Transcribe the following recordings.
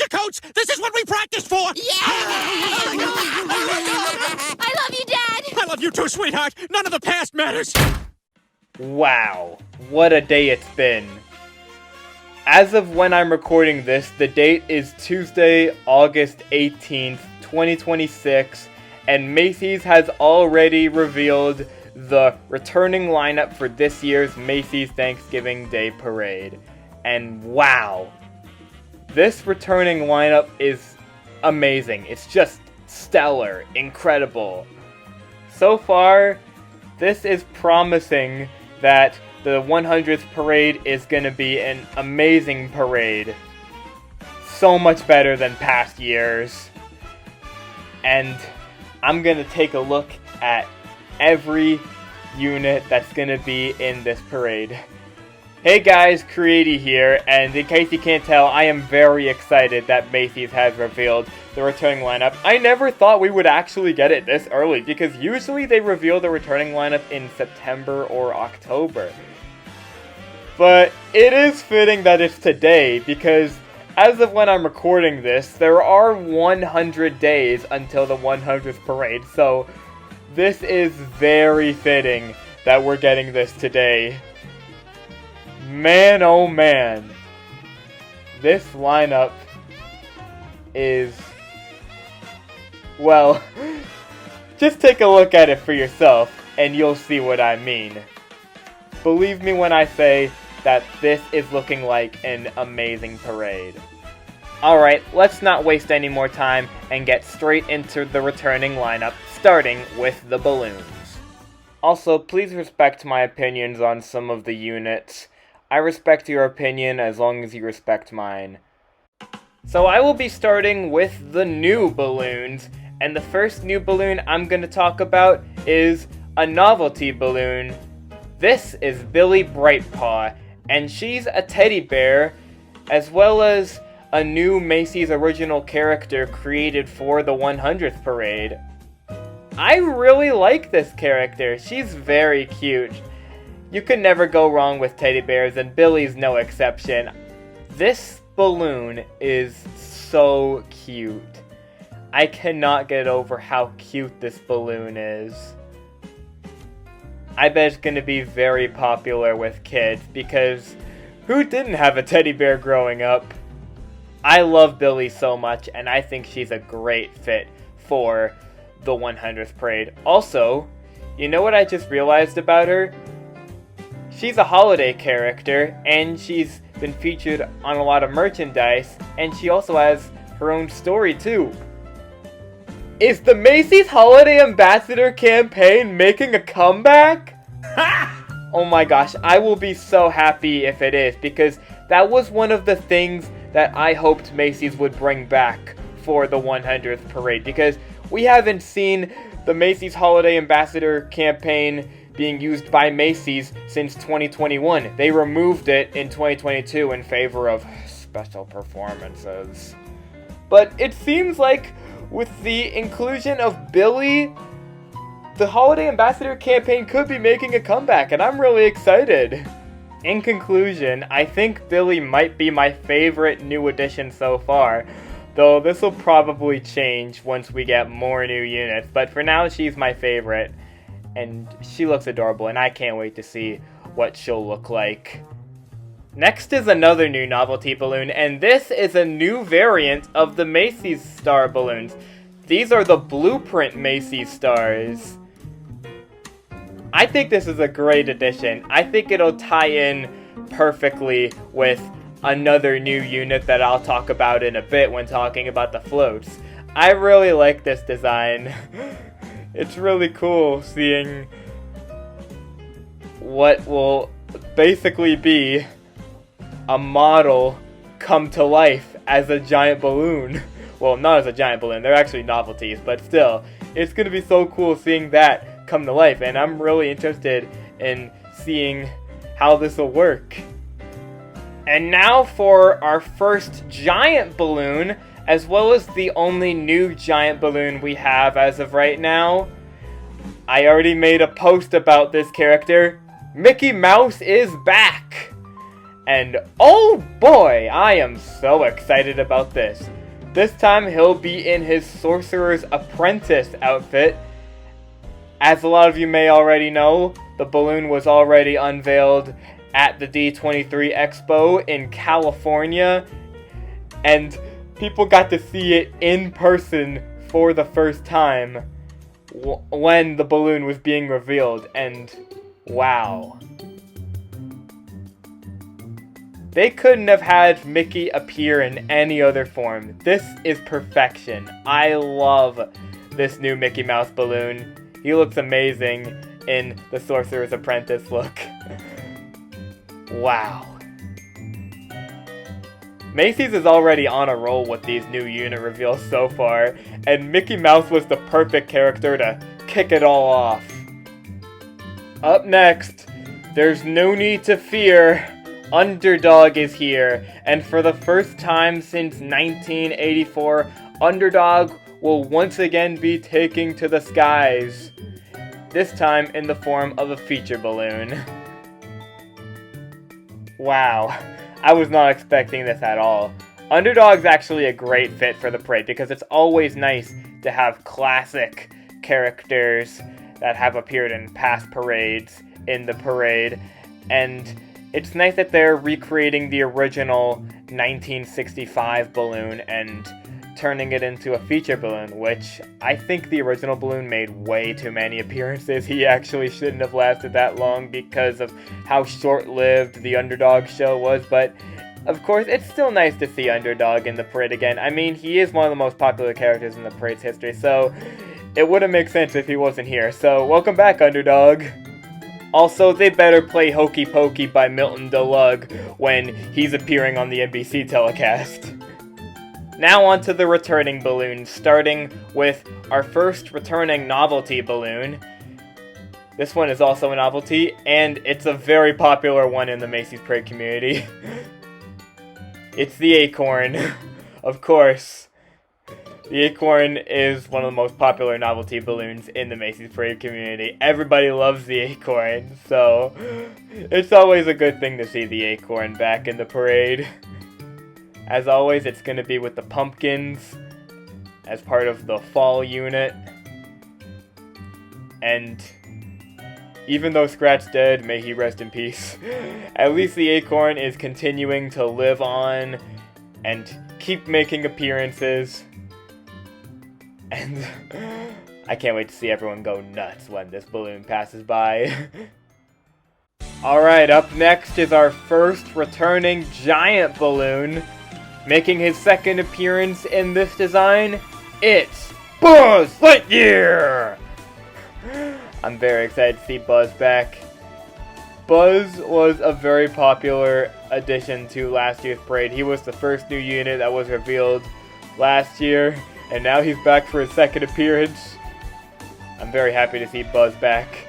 trencher coats! This is what we practiced for! Yeah! I love you, Dad! I love you too, sweetheart! None of the past matters! Wow, what a day it's been. As of when I'm recording this, the date is Tuesday, August 18th, 2026, and Macy's has already revealed the returning lineup for this year's Macy's Thanksgiving Day Parade. And wow, this returning lineup is amazing. It's just stellar, incredible. So far, this is promising that the 100th parade is going to be an amazing parade. So much better than past years. And I'm going to take a look at every unit that's going to be in this parade. Hey guys, Creaty here, and in case you can't tell, I am very excited that Macy's has revealed the returning lineup. I never thought we would actually get it this early, because usually they reveal the returning lineup in September or October. But it is fitting that it's today, because as of when I'm recording this, there are 100 days until the 100th parade, so this is very fitting that we're getting this today. Man, oh man, this lineup is, well, just take a look at it for yourself and you'll see what I mean. Believe me when I say that this is looking like an amazing parade. Alright, let's not waste any more time and get straight into the returning lineup, starting with the balloons. Also, please respect my opinions on some of the units. I respect your opinion as long as you respect mine. So I will be starting with the new balloons, and the first new balloon I'm going to talk about is a novelty balloon. This is Billy Brightpaw, and she's a teddy bear, as well as a new Macy's original character created for the 100th parade. I really like this character. She's very cute. You can never go wrong with teddy bears, and Billy's no exception. This balloon is so cute. I cannot get over how cute this balloon is. I bet it's going to be very popular with kids, because who didn't have a teddy bear growing up? I love Billy so much, and I think she's a great fit for the 100th parade. Also, you know what I just realized about her? She's a holiday character, and she's been featured on a lot of merchandise, and she also has her own story too. Is the Macy's Holiday Ambassador campaign making a comeback? Oh my gosh, I will be so happy if it is, because that was one of the things that I hoped Macy's would bring back for the 100th parade, because we haven't seen the Macy's Holiday Ambassador campaign being used by Macy's since 2021. They removed it in 2022 in favor of special performances. But it seems like with the inclusion of Billy, the Holiday Ambassador campaign could be making a comeback, and I'm really excited. In conclusion, I think Billy might be my favorite new addition so far, though this will probably change once we get more new units, but for now she's my favorite. And she looks adorable, and I can't wait to see what she'll look like. Next is another new novelty balloon, and this is a new variant of the Macy's Star balloons. These are the Blueprint Macy's Stars. I think this is a great addition. I think it'll tie in perfectly with another new unit that I'll talk about in a bit when talking about the floats. I really like this design. It's really cool seeing what will basically be a model come to life as a giant balloon. Well, not as a giant balloon, they're actually novelties, but still, it's going to be so cool seeing that come to life, and I'm really interested in seeing how this will work. And now for our first giant balloon, as well as the only new giant balloon we have as of right now. I already made a post about this character. Mickey Mouse is back! And oh boy, I am so excited about this. This time he'll be in his Sorcerer's Apprentice outfit. As a lot of you may already know, the balloon was already unveiled at the D23 Expo in California, and people got to see it in person for the first time when the balloon was being revealed, and wow. They couldn't have had Mickey appear in any other form. This is perfection. I love this new Mickey Mouse balloon. He looks amazing in the Sorcerer's Apprentice look. Wow. Macy's is already on a roll with these new unit reveals so far, and Mickey Mouse was the perfect character to kick it all off. Up next, there's no need to fear. Underdog is here, and for the first time since 1984, Underdog will once again be taking to the skies. This time in the form of a feature balloon. Wow, I was not expecting this at all. Underdog's actually a great fit for the parade because it's always nice to have classic characters that have appeared in past parades in the parade, and it's nice that they're recreating the original 1965 balloon and turning it into a feature balloon, which I think the original balloon made way too many appearances. He actually shouldn't have lasted that long because of how short-lived the Underdog show was, but of course, it's still nice to see Underdog in the parade again. I mean, he is one of the most popular characters in the parade's history, so it wouldn't make sense if he wasn't here. So, welcome back, Underdog. Also, they better play Hokey Pokey by Milton DeLugg when he's appearing on the NBC telecast. Now on to the returning balloons, starting with our first returning novelty balloon. This one is also a novelty, and it's a very popular one in the Macy's Parade community. It's the Acorn, of course. The Acorn is one of the most popular novelty balloons in the Macy's Parade community. Everybody loves the Acorn, so it's always a good thing to see the Acorn back in the parade. As always, it's going to be with the pumpkins as part of the fall unit. And even though Scrat's dead, may he rest in peace, at least the Acorn is continuing to live on and keep making appearances. And I can't wait to see everyone go nuts when this balloon passes by. Alright, up next is our first returning giant balloon. Making his second appearance in this design, it's Buzz Lightyear! I'm very excited to see Buzz back. Buzz was a very popular addition to last year's parade. He was the first new unit that was revealed last year, and now he's back for his second appearance. I'm very happy to see Buzz back.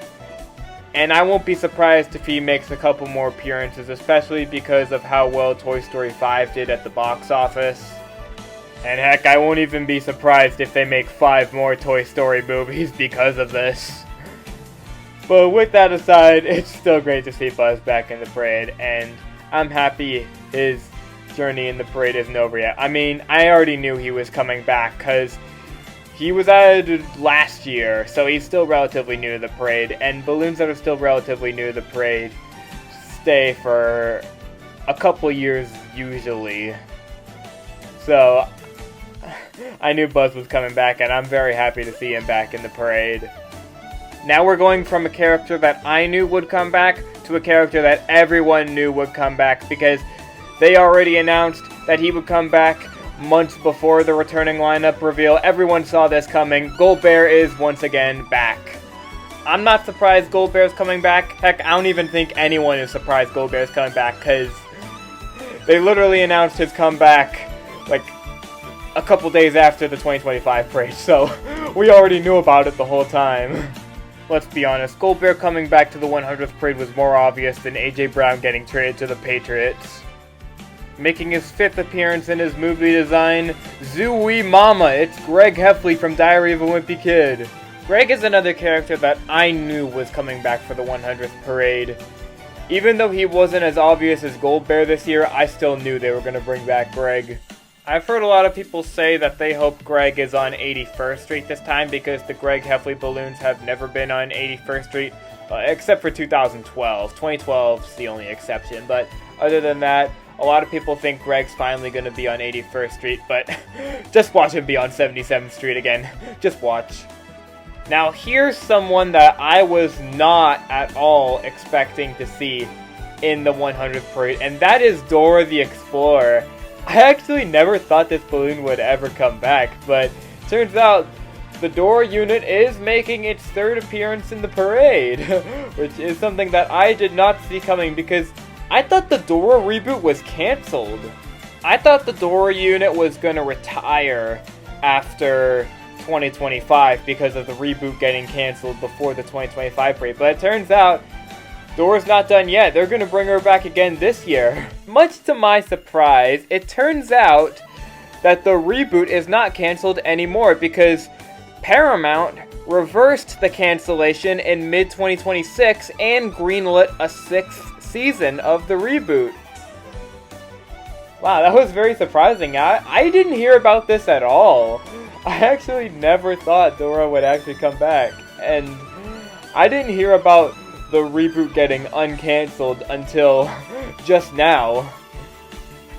And I won't be surprised if he makes a couple more appearances, especially because of how well Toy Story 5 did at the box office. And heck, I won't even be surprised if they make 5 more Toy Story movies because of this. But with that aside, it's still great to see Buzz back in the parade, and I'm happy his journey in the parade isn't over yet. I mean, I already knew he was coming back, because he was added last year, so he's still relatively new to the parade, and balloons that are still relatively new to the parade stay for a couple years usually. So, I knew Buzz was coming back, and I'm very happy to see him back in the parade. Now we're going from a character that I knew would come back to a character that everyone knew would come back, because they already announced that he would come back months before the returning lineup reveal. Everyone saw this coming. Gold Bear is once again back. I'm not surprised Gold Bear's coming back. Heck, I don't even think anyone is surprised Gold Bear's coming back, because they literally announced his comeback like a couple days after the 2025 parade, so we already knew about it the whole time. Let's be honest, Gold Bear coming back to the 100th parade was more obvious than AJ Brown getting traded to the Patriots. Making his 5th appearance in his movie design, Zooey Mama, it's Greg Heffley from Diary of a Wimpy Kid. Greg is another character that I knew was coming back for the 100th parade. Even though he wasn't as obvious as Gold Bear this year, I still knew they were going to bring back Greg. I've heard a lot of people say that they hope Greg is on 81st Street this time because the Greg Heffley balloons have never been on 81st Street, except for 2012. 2012 is the only exception, but other than that, a lot of people think Greg's finally going to be on 81st Street, but just watch him be on 77th Street again. Just watch. Now, here's someone that I was not at all expecting to see in the 100th parade, and that is Dora the Explorer. I actually never thought this balloon would ever come back, but turns out the Dora unit is making its third appearance in the parade, which is something that I did not see coming because I thought the Dora reboot was cancelled. I thought the Dora unit was going to retire after 2025 because of the reboot getting cancelled before the 2025 parade, but it turns out Dora's not done yet. They're going to bring her back again this year. Much to my surprise, it turns out that the reboot is not cancelled anymore because Paramount reversed the cancellation in mid-2026 and greenlit a 6th season of the reboot. Wow, that was very surprising. I didn't hear about this at all. I actually never thought Dora would actually come back, and I didn't hear about the reboot getting uncancelled until just now.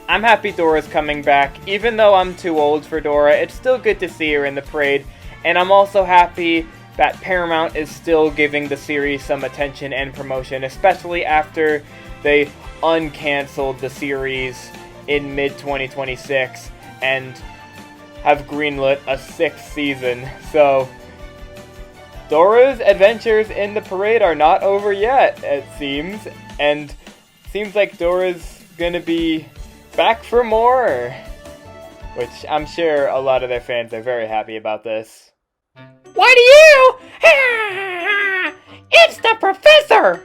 I'm happy Dora's coming back. Even though I'm too old for Dora, it's still good to see her in the parade, and I'm also happy that Paramount is still giving the series some attention and promotion, especially after they uncancelled the series in mid-2026 and have greenlit a 6th season. So Dora's adventures in the parade are not over yet, it seems, and seems like Dora's gonna be back for more, which I'm sure a lot of their fans are very happy about this. Why do you? It's the professor!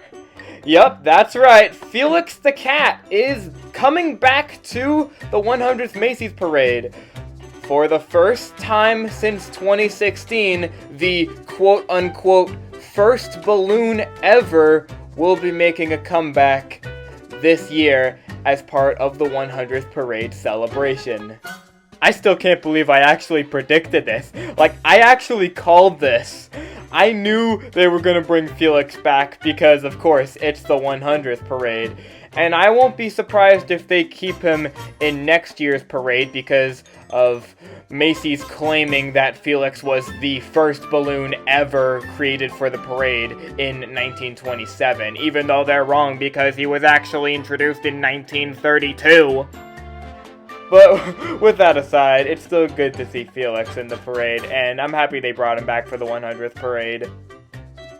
Yup, that's right. Felix the Cat is coming back to the 100th Macy's parade. For the first time since 2016, the quote-unquote first balloon ever will be making a comeback this year as part of the 100th parade celebration. I still can't believe I actually predicted this. Like, I actually called this. I knew they were gonna bring Felix back because, of course, it's the 100th parade. And I won't be surprised if they keep him in next year's parade because of Macy's claiming that Felix was the first balloon ever created for the parade in 1927, even though they're wrong because he was actually introduced in 1932. But with that aside, it's still good to see Felix in the parade, and I'm happy they brought him back for the 100th parade.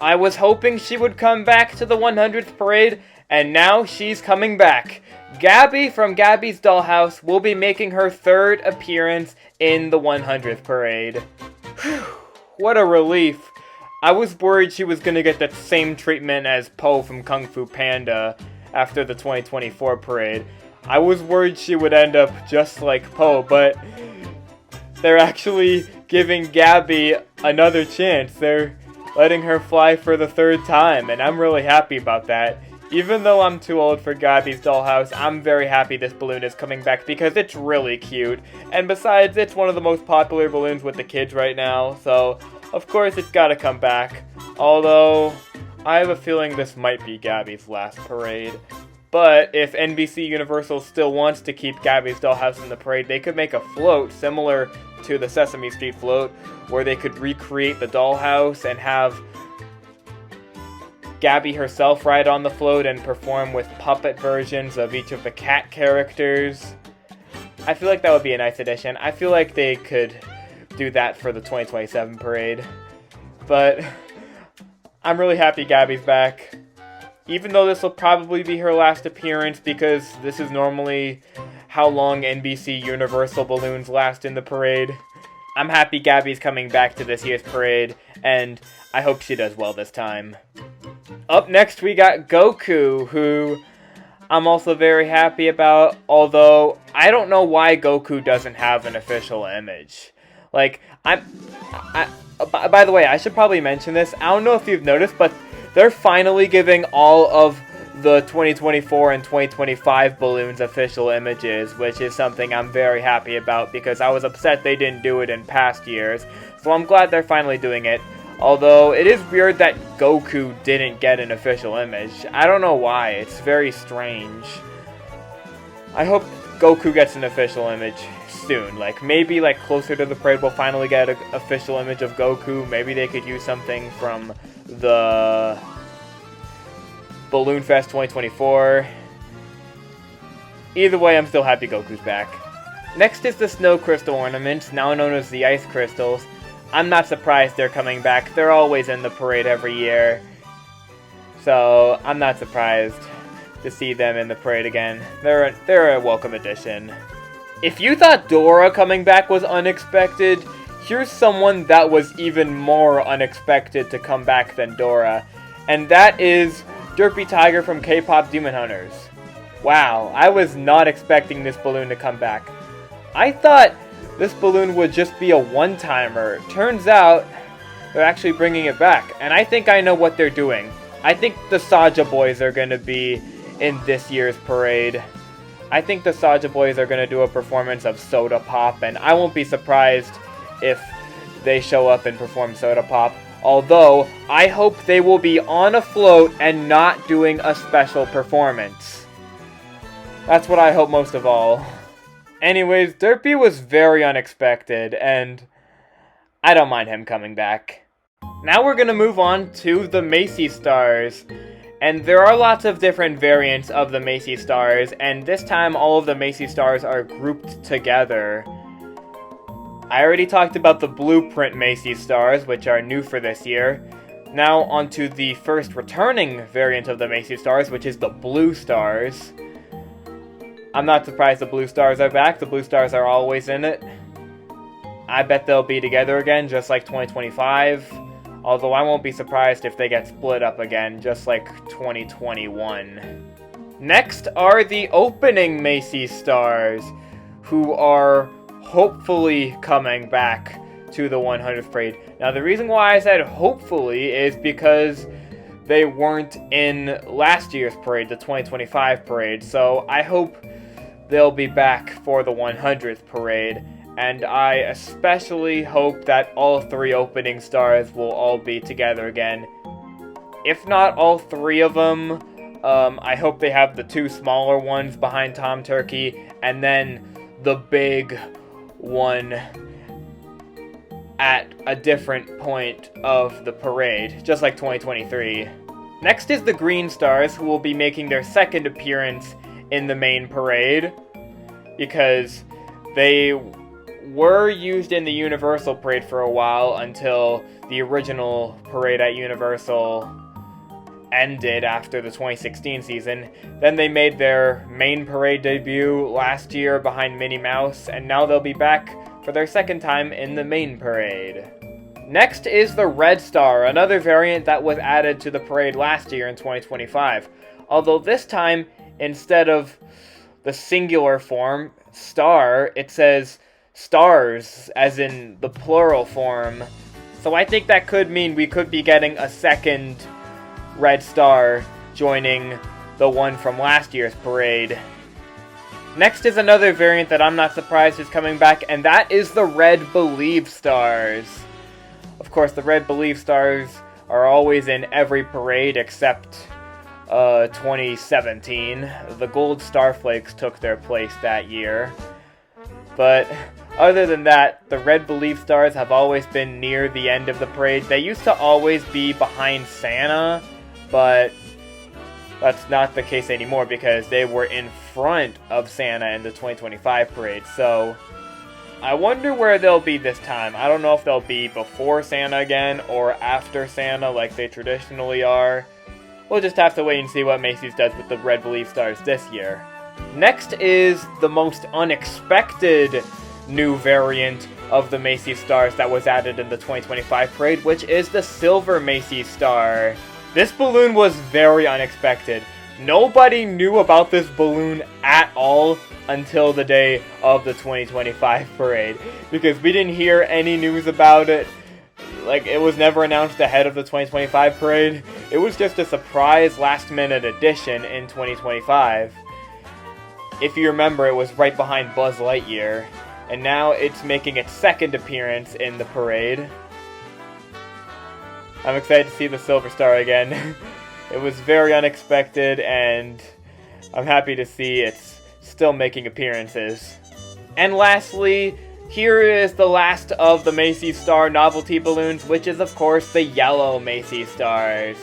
I was hoping she would come back to the 100th parade, and now she's coming back. Gabby from Gabby's Dollhouse will be making her third appearance in the 100th parade. Whew, what a relief. I was worried she was gonna get the same treatment as Po from Kung Fu Panda after the 2024 parade. I was worried she would end up just like Po, but they're actually giving Gabby another chance. They're letting her fly for the third time, and I'm really happy about that. Even though I'm too old for Gabby's Dollhouse, I'm very happy this balloon is coming back because it's really cute. And besides, it's one of the most popular balloons with the kids right now, so of course it's gotta come back. Although, I have a feeling this might be Gabby's last parade. But if NBC Universal still wants to keep Gabby's Dollhouse in the parade, they could make a float similar to the Sesame Street float, where they could recreate the dollhouse and have Gabby herself ride on the float and perform with puppet versions of each of the cat characters. I feel like that would be a nice addition. I feel like they could do that for the 2027 parade. But I'm really happy Gabby's back. Even though this will probably be her last appearance because this is normally how long NBC Universal balloons last in the parade. I'm happy Gabby's coming back to this year's parade, and I hope she does well this time. Up next we got Goku, who I'm also very happy about, although I don't know why Goku doesn't have an official image. Like, by the way, I should probably mention this. I don't know if you've noticed, but they're finally giving all of the 2024 and 2025 balloons official images, which is something I'm very happy about because I was upset they didn't do it in past years, so I'm glad they're finally doing it. Although, it is weird that Goku didn't get an official image. I don't know why, it's very strange. I hope Goku gets an official image soon. Like, maybe, like, closer to the parade we'll finally get an official image of Goku. Maybe they could use something from the Balloon Fest 2024. Either way, I'm still happy Goku's back. Next is the Snow Crystal ornaments, now known as the Ice Crystals. I'm not surprised they're coming back. They're always in the parade every year. So, I'm not surprised to see them in the parade again. They're a welcome addition. If you thought Dora coming back was unexpected, here's someone that was even more unexpected to come back than Dora. And that is Derpy Tiger from K-Pop Demon Hunters. Wow, I was not expecting this balloon to come back. I thought this balloon would just be a one-timer. Turns out, they're actually bringing it back. And I think I know what they're doing. I think the Saja Boys are going to be in this year's parade. I think the Saja Boys are going to do a performance of Soda Pop. And I won't be surprised if they show up and perform Soda Pop. Although, I hope they will be on a float and not doing a special performance. That's what I hope most of all. Anyways, Derpy was very unexpected, and I don't mind him coming back. Now we're gonna move on to the Macy Stars. And there are lots of different variants of the Macy Stars, and this time all of the Macy Stars are grouped together. I already talked about the Blueprint Macy Stars, which are new for this year. Now onto the first returning variant of the Macy Stars, which is the Blue Stars. I'm not surprised the Blue Stars are back. The Blue Stars are always in it. I bet they'll be together again, just like 2025. Although I won't be surprised if they get split up again, just like 2021. Next are the opening Macy Stars, who are hopefully coming back to the 100th parade. Now the reason why I said hopefully is because they weren't in last year's parade, the 2025 parade, so I hope they'll be back for the 100th parade, and I especially hope that all three opening stars will all be together again. If not all three of them, I hope they have the two smaller ones behind Tom Turkey, and then the big one at a different point of the parade, just like 2023. Next is the Green Stars, who will be making their second appearance in the main parade, because they were used in the Universal parade for a while until the original parade at Universal ended after the 2016 season. Then they made their main parade debut last year behind Minnie Mouse, and now they'll be back for their second time in the main parade. Next is the Red Star, another variant that was added to the parade last year in 2025. Although this time, instead of the singular form, star, it says stars, as in the plural form. So I think that could mean we could be getting a second Red Star joining the one from last year's parade. Next is another variant that I'm not surprised is coming back, and that is the Red Believe Stars. Of course, the Red Believe Stars are always in every parade except 2017. The Gold Starflakes took their place that year. But other than that, the Red Believe Stars have always been near the end of the parade. They used to always be behind Santa, but that's not the case anymore because they were in front of Santa in the 2025 parade. So I wonder where they'll be this time. I don't know if they'll be before Santa again or after Santa like they traditionally are. We'll just have to wait and see what Macy's does with the Red Believe Stars this year. Next is the most unexpected new variant of the Macy's Stars that was added in the 2025 parade, which is the Silver Macy's Star. This balloon was very unexpected. Nobody knew about this balloon at all until the day of the 2025 parade, because we didn't hear any news about it. Like, it was never announced ahead of the 2025 parade, It was just a surprise last-minute addition in 2025. If you remember, it was right behind Buzz Lightyear, and now it's making its second appearance in the parade. I'm excited to see the Silver Star again. It was very unexpected, and I'm happy to see it's still making appearances. And lastly, here is the last of the Macy Star novelty balloons, which is of course the yellow Macy Stars.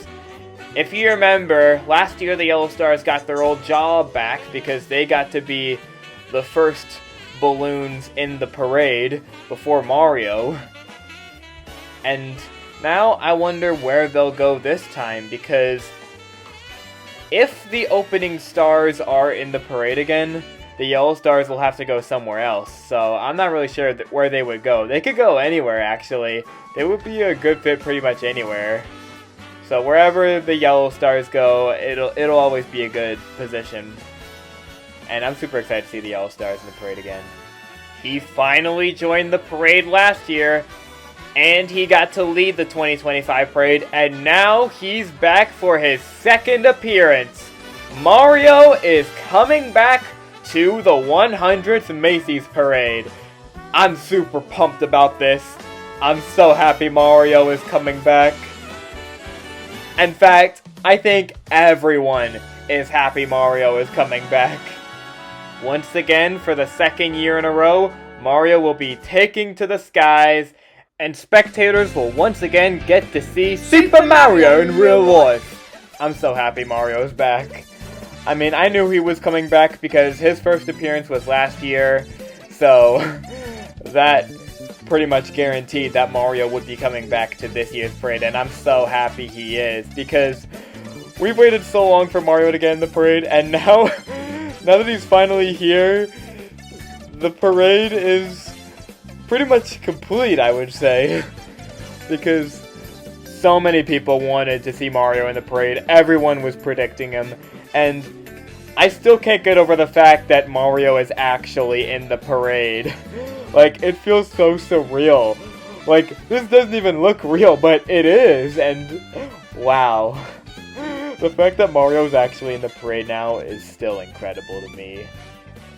If you remember, last year the Yellow Stars got their old job back because they got to be the first balloons in the parade before Mario. And now I wonder where they'll go this time, because if the opening stars are in the parade again, the Yellow Stars will have to go somewhere else. So I'm not really sure where they would go. They could go anywhere, actually. They would be a good fit pretty much anywhere. So wherever the Yellow Stars go, it'll always be a good position. And I'm super excited to see the Yellow Stars in the parade again. He finally joined the parade last year, and he got to lead the 2025 parade, and now he's back for his second appearance. Mario is coming back to the 100th Macy's parade. I'm super pumped about this. I'm so happy Mario is coming back. In fact, I think everyone is happy Mario is coming back. Once again, for the second year in a row, Mario will be taking to the skies, and spectators will once again get to see Super Mario in real life. I'm so happy Mario is back. I mean, I knew he was coming back because his first appearance was last year, so that pretty much guaranteed that Mario would be coming back to this year's parade, and I'm so happy he is, because we've waited so long for Mario to get in the parade, and now that he's finally here, the parade is pretty much complete, I would say, because so many people wanted to see Mario in the parade. Everyone was predicting him, and I still can't get over the fact that Mario is actually in the parade. Like, it feels so surreal. Like, this doesn't even look real, but it is, and wow. The fact that Mario's actually in the parade now is still incredible to me.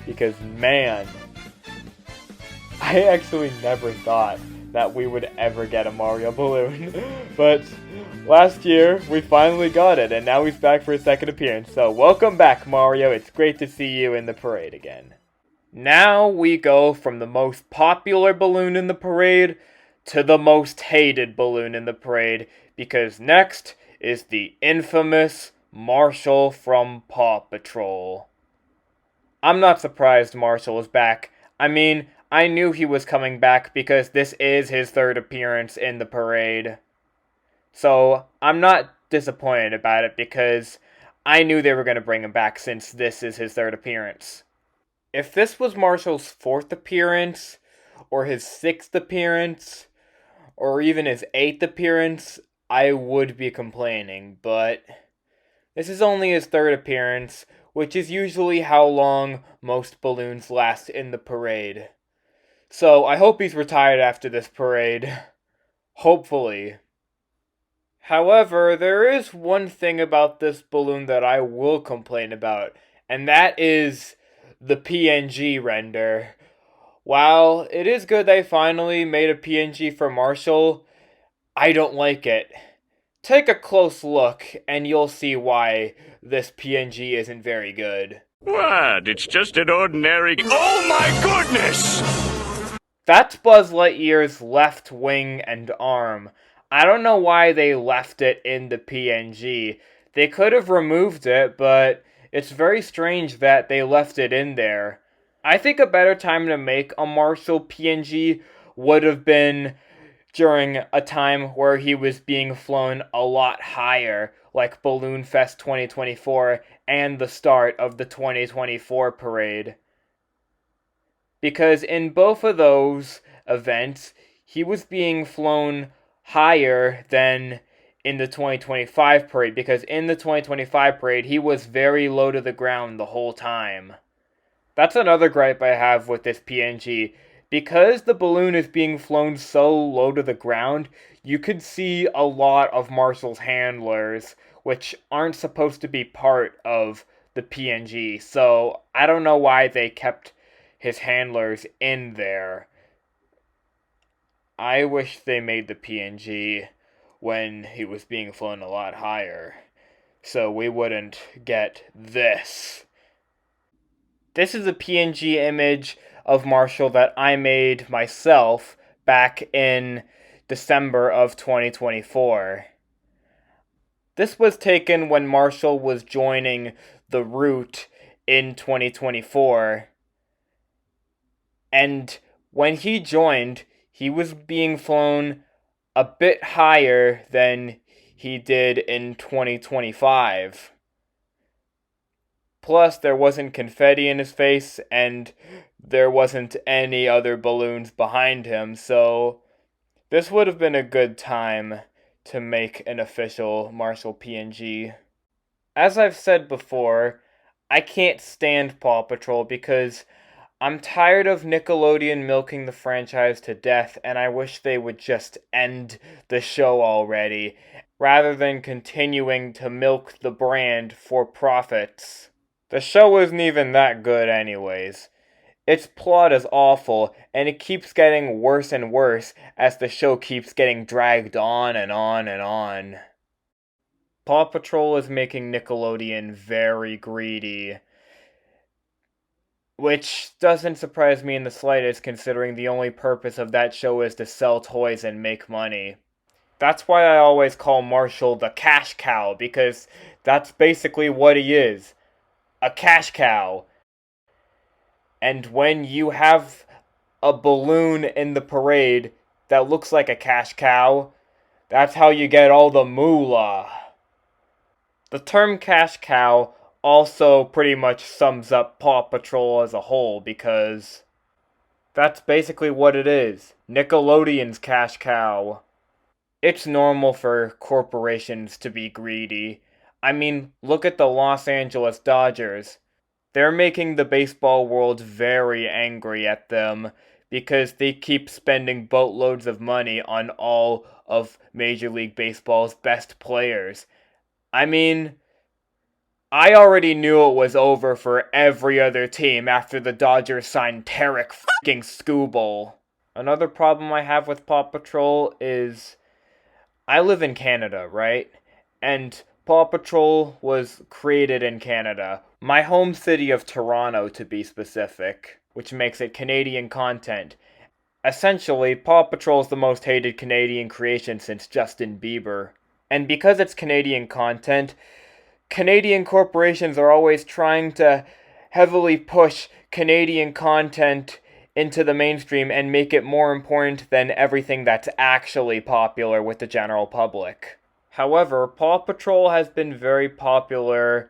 Because, man, I actually never thought that we would ever get a Mario balloon. But last year, we finally got it, and now he's back for his second appearance. So, welcome back, Mario. It's great to see you in the parade again. Now we go from the most popular balloon in the parade to the most hated balloon in the parade, because next is the infamous Marshall from Paw Patrol. I'm not surprised Marshall is back. I mean, I knew he was coming back because this is his third appearance in the parade. So, I'm not disappointed about it because I knew they were going to bring him back since this is his third appearance. If this was Marshall's fourth appearance, or his sixth appearance, or even his eighth appearance, I would be complaining, but this is only his third appearance, which is usually how long most balloons last in the parade. So I hope he's retired after this parade. Hopefully. However, there is one thing about this balloon that I will complain about, and that is the PNG render. While it is good they finally made a PNG for Marshall, I don't like it. Take a close look, and you'll see why this PNG isn't very good. What? It's just an ordinary... Oh my goodness! That's Buzz Lightyear's left wing and arm. I don't know why they left it in the PNG. They could have removed it, but it's very strange that they left it in there. I think a better time to make a Marshall PNG would have been during a time where he was being flown a lot higher, like Balloon Fest 2024 and the start of the 2024 parade. Because in both of those events, he was being flown higher than in the 2025 parade, because in the 2025 parade, he was very low to the ground the whole time. That's another gripe I have with this PNG. Because the balloon is being flown so low to the ground, you could see a lot of Marshall's handlers, which aren't supposed to be part of the PNG, so I don't know why they kept his handlers in there. I wish they made the PNG when he was being flown a lot higher, so we wouldn't get this. This is a PNG image of Marshall that I made myself back in December of 2024. This was taken when Marshall was joining the route in 2024. And when he joined, he was being flown a bit higher than he did in 2025. Plus, there wasn't confetti in his face, and there wasn't any other balloons behind him, so this would have been a good time to make an official Marshall PNG. As I've said before, I can't stand Paw Patrol because I'm tired of Nickelodeon milking the franchise to death, and I wish they would just end the show already, rather than continuing to milk the brand for profits. The show isn't even that good anyways. Its plot is awful, and it keeps getting worse and worse as the show keeps getting dragged on and on and on. Paw Patrol is making Nickelodeon very greedy, which doesn't surprise me in the slightest considering the only purpose of that show is to sell toys and make money. That's why I always call Marshall the cash cow, because that's basically what he is. A cash cow. And when you have a balloon in the parade that looks like a cash cow, that's how you get all the moolah. The term cash cow also pretty much sums up Paw Patrol as a whole, because that's basically what it is. Nickelodeon's cash cow. It's normal for corporations to be greedy. I mean, look at the Los Angeles Dodgers. They're making the baseball world very angry at them because they keep spending boatloads of money on all of Major League Baseball's best players. I mean, I already knew it was over for every other team after the Dodgers signed Tarek f***ing Skubal. Another problem I have with Paw Patrol is I live in Canada, right? And Paw Patrol was created in Canada. My home city of Toronto, to be specific, which makes it Canadian content. Essentially, Paw Patrol is the most hated Canadian creation since Justin Bieber. And because it's Canadian content, Canadian corporations are always trying to heavily push Canadian content into the mainstream and make it more important than everything that's actually popular with the general public. However, Paw Patrol has been very popular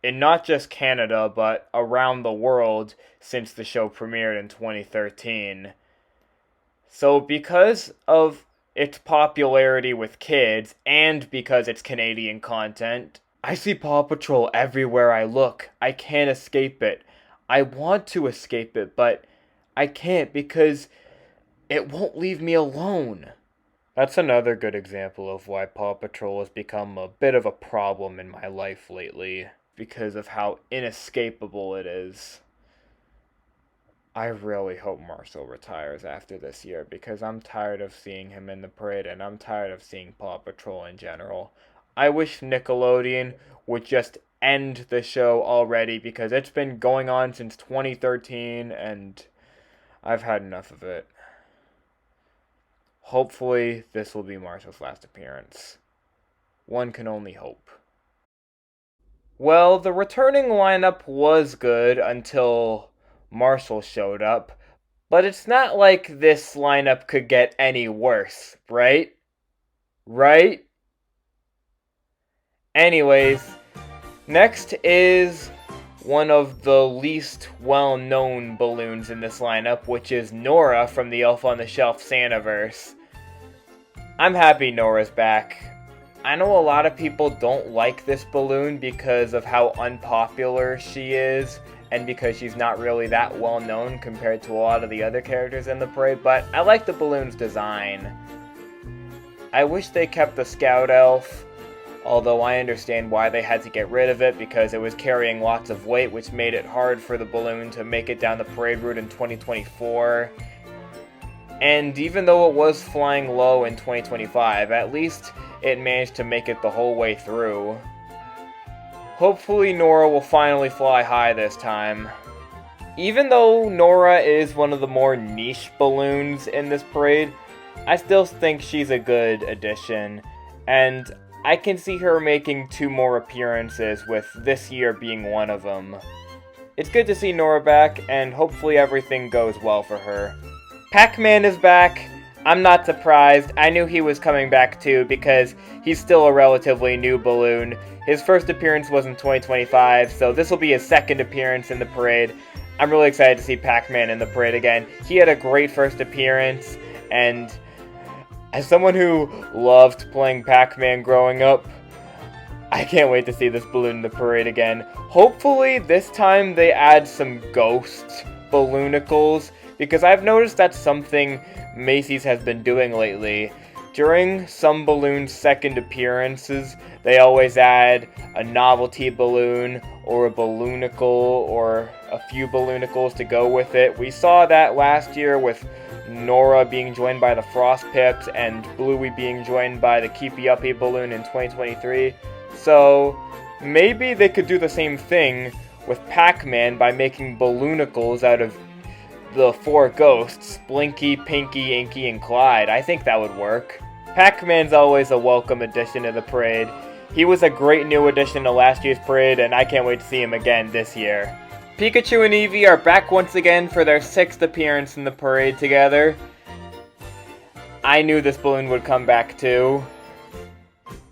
in not just Canada, but around the world since the show premiered in 2013. So because of its popularity with kids, and because it's Canadian content, I see Paw Patrol everywhere I look. I can't escape it. I want to escape it, but I can't because it won't leave me alone. That's another good example of why Paw Patrol has become a bit of a problem in my life lately, because of how inescapable it is. I really hope Marshall retires after this year, because I'm tired of seeing him in the parade, and I'm tired of seeing Paw Patrol in general. I wish Nickelodeon would just end the show already, because it's been going on since 2013, and I've had enough of it. Hopefully, this will be Marshall's last appearance. One can only hope. Well, the returning lineup was good until Marshall showed up, but it's not like this lineup could get any worse, right? Right? Anyways, next is one of the least well-known balloons in this lineup, which is Nora from the Elf on the Shelf Santaverse. I'm happy Nora's back. I know a lot of people don't like this balloon because of how unpopular she is, and because she's not really that well known compared to a lot of the other characters in the parade, but I like the balloon's design. I wish they kept the Scout Elf, although I understand why they had to get rid of it because it was carrying lots of weight, which made it hard for the balloon to make it down the parade route in 2024. And even though it was flying low in 2025, at least it managed to make it the whole way through. Hopefully Nora will finally fly high this time. Even though Nora is one of the more niche balloons in this parade, I still think she's a good addition, and I can see her making 2 more appearances, with this year being one of them. It's good to see Nora back, and hopefully everything goes well for her. Pac-Man is back. I'm not surprised. I knew he was coming back too, because he's still a relatively new balloon. His first appearance was in 2025, so this will be his second appearance in the parade. I'm really excited to see Pac-Man in the parade again. He had a great first appearance, and as someone who loved playing Pac-Man growing up, I can't wait to see this balloon in the parade again. Hopefully this time they add some ghost balloonicles, because I've noticed that's something Macy's has been doing lately. During some balloons' second appearances, they always add a novelty balloon or a balloonicle or a few balloonicles to go with it. We saw that last year with Nora being joined by the Frost Pips and Bluey being joined by the Keepy Uppy balloon in 2023. So maybe they could do the same thing with Pac-Man by making balloonicles out of the 4 ghosts, Blinky, Pinky, Inky, and Clyde. I think that would work. Pac-Man's always a welcome addition to the parade. He was a great new addition to last year's parade, and I can't wait to see him again this year. Pikachu and Eevee are back once again for their 6th appearance in the parade together. I knew this balloon would come back too.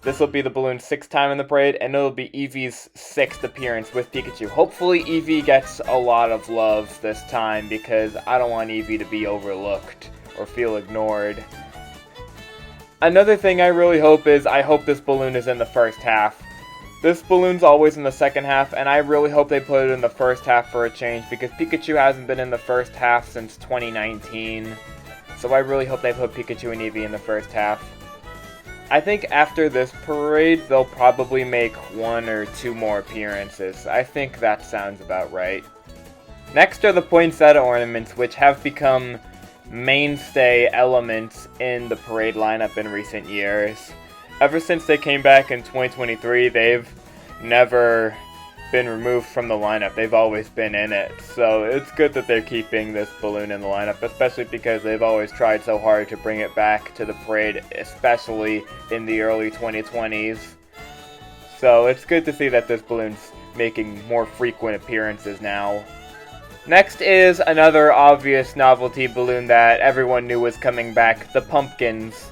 This will be the balloon's 6th time in the parade, and it'll be Eevee's 6th appearance with Pikachu. Hopefully Eevee gets a lot of love this time, because I don't want Eevee to be overlooked or feel ignored. Another thing I really hope is, I hope this balloon is in the first half. This balloon's always in the second half, and I really hope they put it in the first half for a change, because Pikachu hasn't been in the first half since 2019. So I really hope they put Pikachu and Eevee in the first half. I think after this parade, they'll probably make 1 or 2 more appearances. I think that sounds about right. Next are the poinsettia ornaments, which have become mainstay elements in the parade lineup in recent years. Ever since they came back in 2023, they've never been removed from the lineup. They've always been in it. So it's good that they're keeping this balloon in the lineup, especially because they've always tried so hard to bring it back to the parade, especially in the early 2020s. So it's good to see that this balloon's making more frequent appearances now. Next is another obvious novelty balloon that everyone knew was coming back, the pumpkins.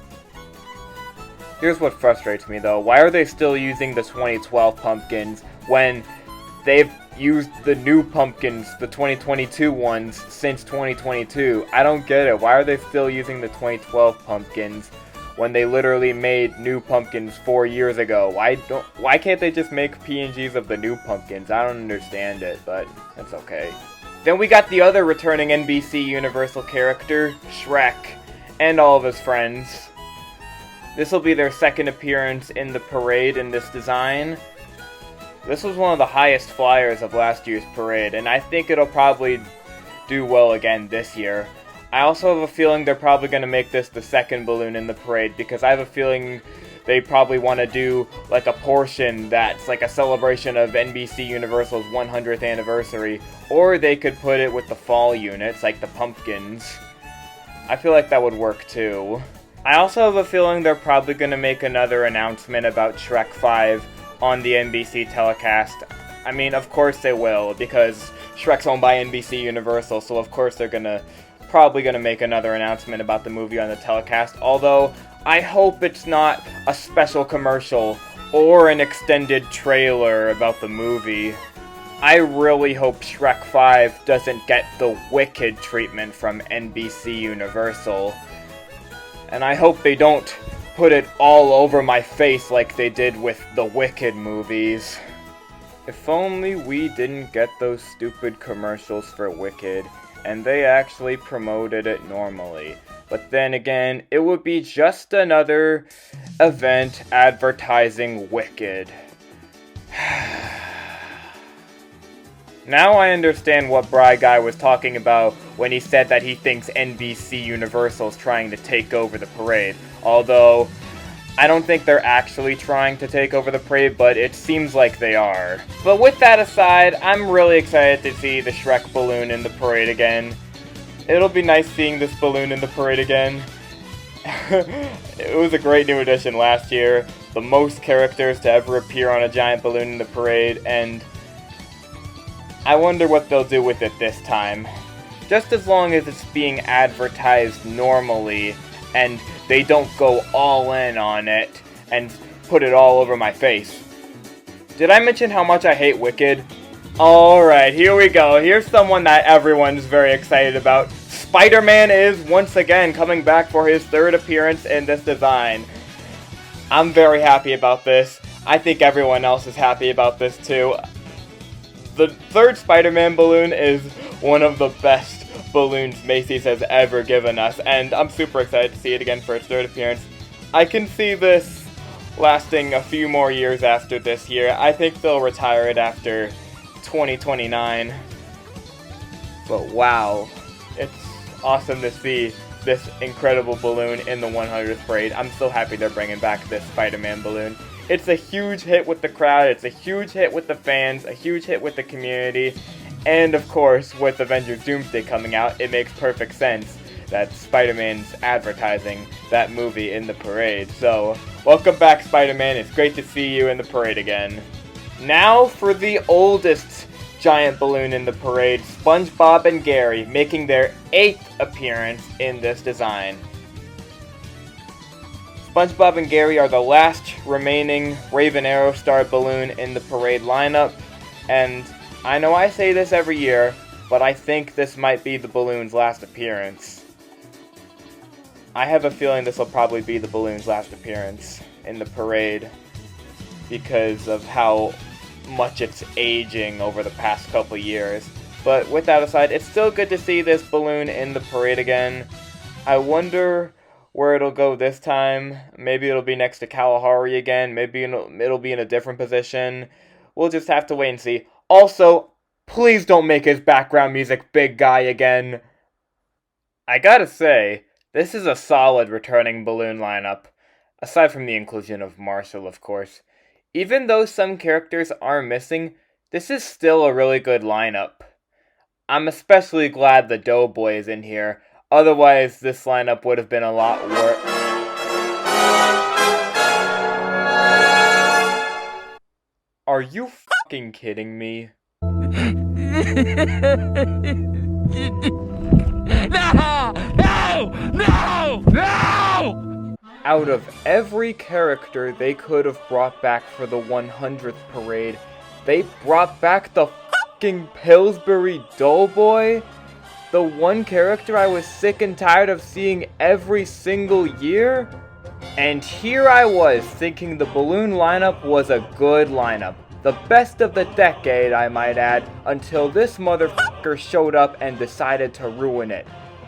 Here's what frustrates me though. Why are they still using the 2012 pumpkins when they've used the new pumpkins, the 2022 ones, since 2022? I don't get it. Why are they still using the 2012 pumpkins when they literally made new pumpkins 4 years ago? Why can't they just make PNGs of the new pumpkins? I don't understand it, but that's okay. Then we got the other returning NBC Universal character, Shrek, and all of his friends. This will be their 2nd appearance in the parade in this design. This was one of the highest flyers of last year's parade, and I think it'll probably do well again this year. I also have a feeling they're probably going to make this the 2nd balloon in the parade, because I have a feeling they probably want to do like a portion that's like a celebration of NBC Universal's 100th anniversary, or they could put it with the fall units, like the pumpkins. I feel like that would work too. I also have a feeling they're probably going to make another announcement about Shrek 5 on the NBC telecast. I mean, of course they will, because Shrek's owned by NBC Universal, so of course they're probably gonna make another announcement about the movie on the telecast, although I hope it's not a special commercial or an extended trailer about the movie. I really hope Shrek 5 doesn't get the Wicked treatment from NBC Universal, and I hope they don't put it all over my face like they did with the Wicked movies. If only we didn't get those stupid commercials for Wicked, and they actually promoted it normally. But then again, it would be just another event advertising Wicked. Now I understand what Bry Guy was talking about when he said that he thinks NBC Universal's trying to take over the parade. Although, I don't think they're actually trying to take over the parade, but it seems like they are. But with that aside, I'm really excited to see the Shrek balloon in the parade again. It'll be nice seeing this balloon in the parade again. It was a great new addition last year. The most characters to ever appear on a giant balloon in the parade, and I wonder what they'll do with it this time. Just as long as it's being advertised normally, and they don't go all in on it, and put it all over my face. Did I mention how much I hate Wicked? Alright, here we go. Here's someone that everyone's very excited about. Spider-Man is once again coming back for his third appearance in this design. I'm very happy about this. I think everyone else is happy about this too. The third Spider-Man balloon is one of the best balloons Macy's has ever given us, and I'm super excited to see it again for its third appearance. I can see this lasting a few more years after this year. I think they'll retire it after 2029. But wow, it's awesome to see this incredible balloon in the 100th parade. I'm so happy they're bringing back this Spider-Man balloon. It's a huge hit with the crowd, it's a huge hit with the fans, a huge hit with the community, and of course, with Avengers Doomsday coming out, it makes perfect sense that Spider-Man's advertising that movie in the parade. So, welcome back, Spider-Man. It's great to see you in the parade again. Now for the oldest giant balloon in the parade, SpongeBob and Gary, making their 8th appearance in this design. SpongeBob and Gary are the last remaining Raven Aerostar balloon in the parade lineup, and I know I say this every year, but I think this might be the balloon's last appearance. I have a feeling this will probably be the balloon's last appearance in the parade because of how much it's aging over the past couple years. But with that aside, it's still good to see this balloon in the parade again. I wonder where it'll go this time. Maybe it'll be next to Kalahari again. Maybe it'll be in a different position. We'll just have to wait and see. Also, please don't make his background music Big Guy again. I gotta say, this is a solid returning balloon lineup. Aside from the inclusion of Marshall, of course. Even though some characters are missing, this is still a really good lineup. I'm especially glad the Doughboy is in here. Otherwise, this lineup would have been a lot worse. Are you fucking kidding me? No! Out of every character they could have brought back for the 100th parade, they brought back the fucking Pillsbury Doughboy? The one character I was sick and tired of seeing every single year? And here I was thinking the balloon lineup was a good lineup. The best of the decade, I might add, until this motherfucker showed up and decided to ruin it.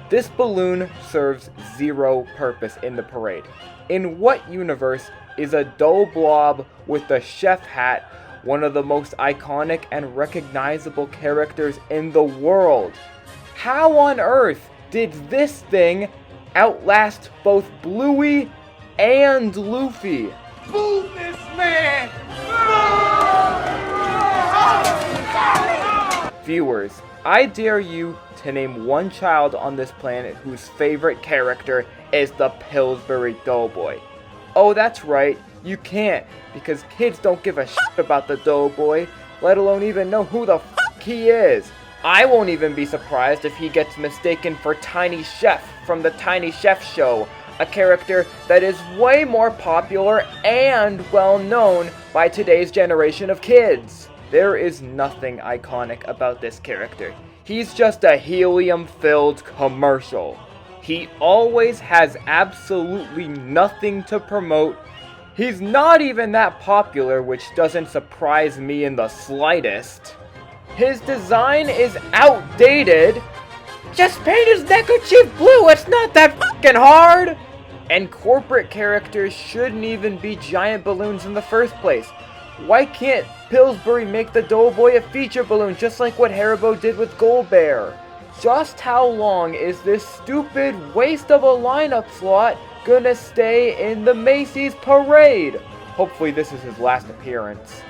This balloon serves zero purpose in the parade. In what universe is a dough blob with a chef hat one of the most iconic and recognizable characters in the world? How on earth did this thing outlast both Bluey and Luffy? Move this man! Viewers, I dare you to name one child on this planet whose favorite character is the Pillsbury Doughboy. Oh, that's right, you can't, because kids don't give a shit about the Doughboy, let alone even know who the fuck he is. I won't even be surprised if he gets mistaken for Tiny Chef from the Tiny Chef Show, a character that is way more popular and well known by today's generation of kids. There is nothing iconic about this character. He's just a helium-filled commercial. He always has absolutely nothing to promote, He's not even that popular, which doesn't surprise me in the slightest. His design is outdated. Just paint his neckerchief blue, it's not that fucking hard! And corporate characters shouldn't even be giant balloons in the first place. Why can't Pillsbury make the Doughboy a feature balloon just like what Haribo did with Goldbear? Just how long is this stupid waste of a lineup slot gonna stay in the Macy's parade? Hopefully this is his last appearance.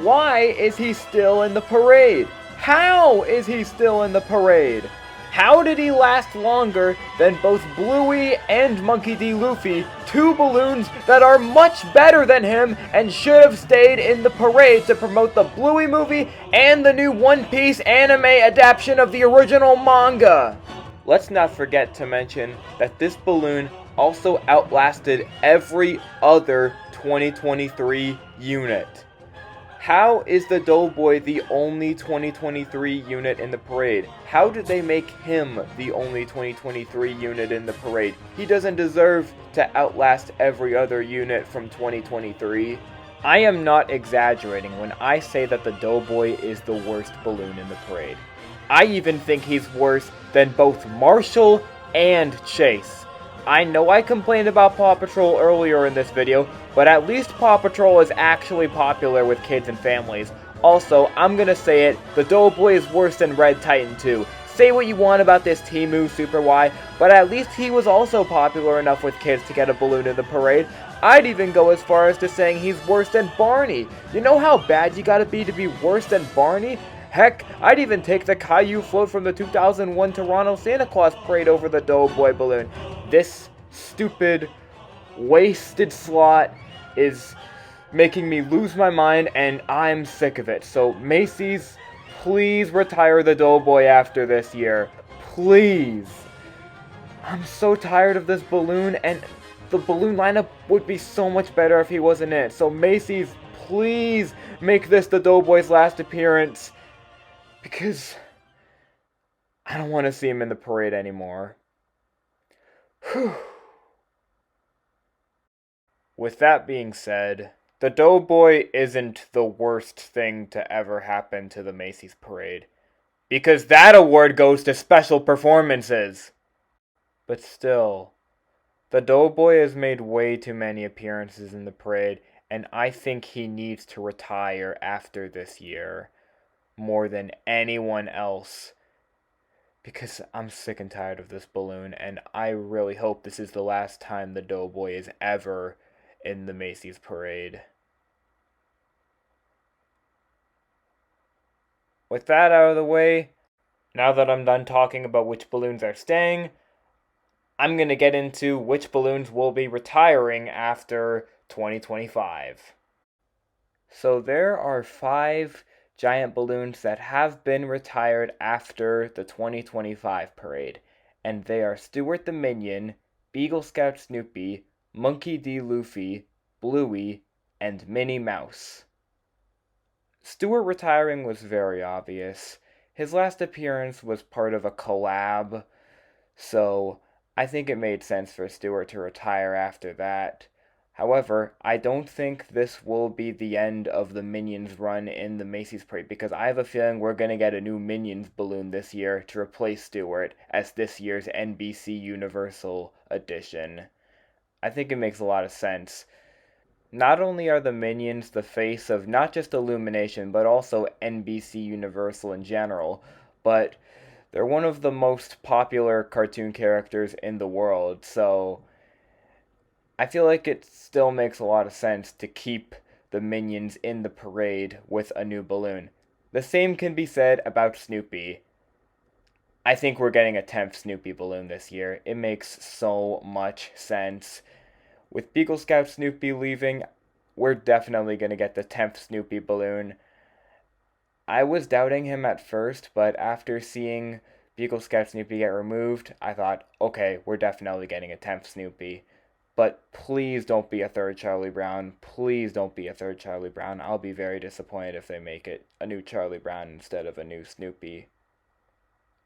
Why is he still in the parade? How is he still in the parade? How did he last longer than both Bluey and Monkey D. Luffy, two balloons that are much better than him and should have stayed in the parade to promote the Bluey movie and the new One Piece anime adaptation of the original manga? Let's not forget to mention that this balloon also outlasted every other 2023 unit. How is the Doughboy the only 2023 unit in the parade? How did they make him the only 2023 unit in the parade? He doesn't deserve to outlast every other unit from 2023. I am not exaggerating when I say that the Doughboy is the worst balloon in the parade. I even think he's worse than both Marshall and Chase. I know I complained about Paw Patrol earlier in this video, but at least Paw Patrol is actually popular with kids and families. Also, I'm gonna say it, the Doughboy is worse than Red Titan 2. Say what you want about this Temu Super Y, but at least he was also popular enough with kids to get a balloon in the parade. I'd even go as far as to saying he's worse than Barney. You know how bad you gotta be worse than Barney? Heck, I'd even take the Caillou float from the 2001 Toronto Santa Claus Parade over the Doughboy balloon. This stupid, wasted slot is making me lose my mind, and I'm sick of it. So, Macy's, please retire the Doughboy after this year. Please. I'm so tired of this balloon, and the balloon lineup would be so much better if he wasn't in it. So, Macy's, please make this the Doughboy's last appearance, because I don't want to see him in the parade anymore. Whew. With that being said, the Doughboy isn't the worst thing to ever happen to the Macy's parade, because that award goes to special performances. But still, the Doughboy has made way too many appearances in the parade, and I think he needs to retire after this year, more than anyone else. Because I'm sick and tired of this balloon, and I really hope this is the last time the Doughboy is ever in the Macy's parade. With that out of the way, now that I'm done talking about which balloons are staying, I'm going to get into which balloons will be retiring after 2025. So there are 5 giant balloons that have been retired after the 2025 parade, and they are Stuart the Minion, Beagle Scout Snoopy, Monkey D. Luffy, Bluey, and Minnie Mouse. Stuart retiring was very obvious. His last appearance was part of a collab, so I think it made sense for Stuart to retire after that. However, I don't think this will be the end of the Minions run in the Macy's parade, because I have a feeling we're going to get a new Minions balloon this year to replace Stuart as this year's NBC Universal edition. I think it makes a lot of sense. Not only are the Minions the face of not just Illumination, but also NBC Universal in general, but they're one of the most popular cartoon characters in the world, so I feel like it still makes a lot of sense to keep the Minions in the parade with a new balloon. The same can be said about Snoopy. I think we're getting a 10th Snoopy balloon this year. It makes so much sense. With Beagle Scout Snoopy leaving, we're definitely going to get the 10th Snoopy balloon. I was doubting him at first, but after seeing Beagle Scout Snoopy get removed, I thought, okay, we're definitely getting a 10th Snoopy. But please don't be a 3rd Charlie Brown. Please don't be a 3rd Charlie Brown. I'll be very disappointed if they make it a new Charlie Brown instead of a new Snoopy.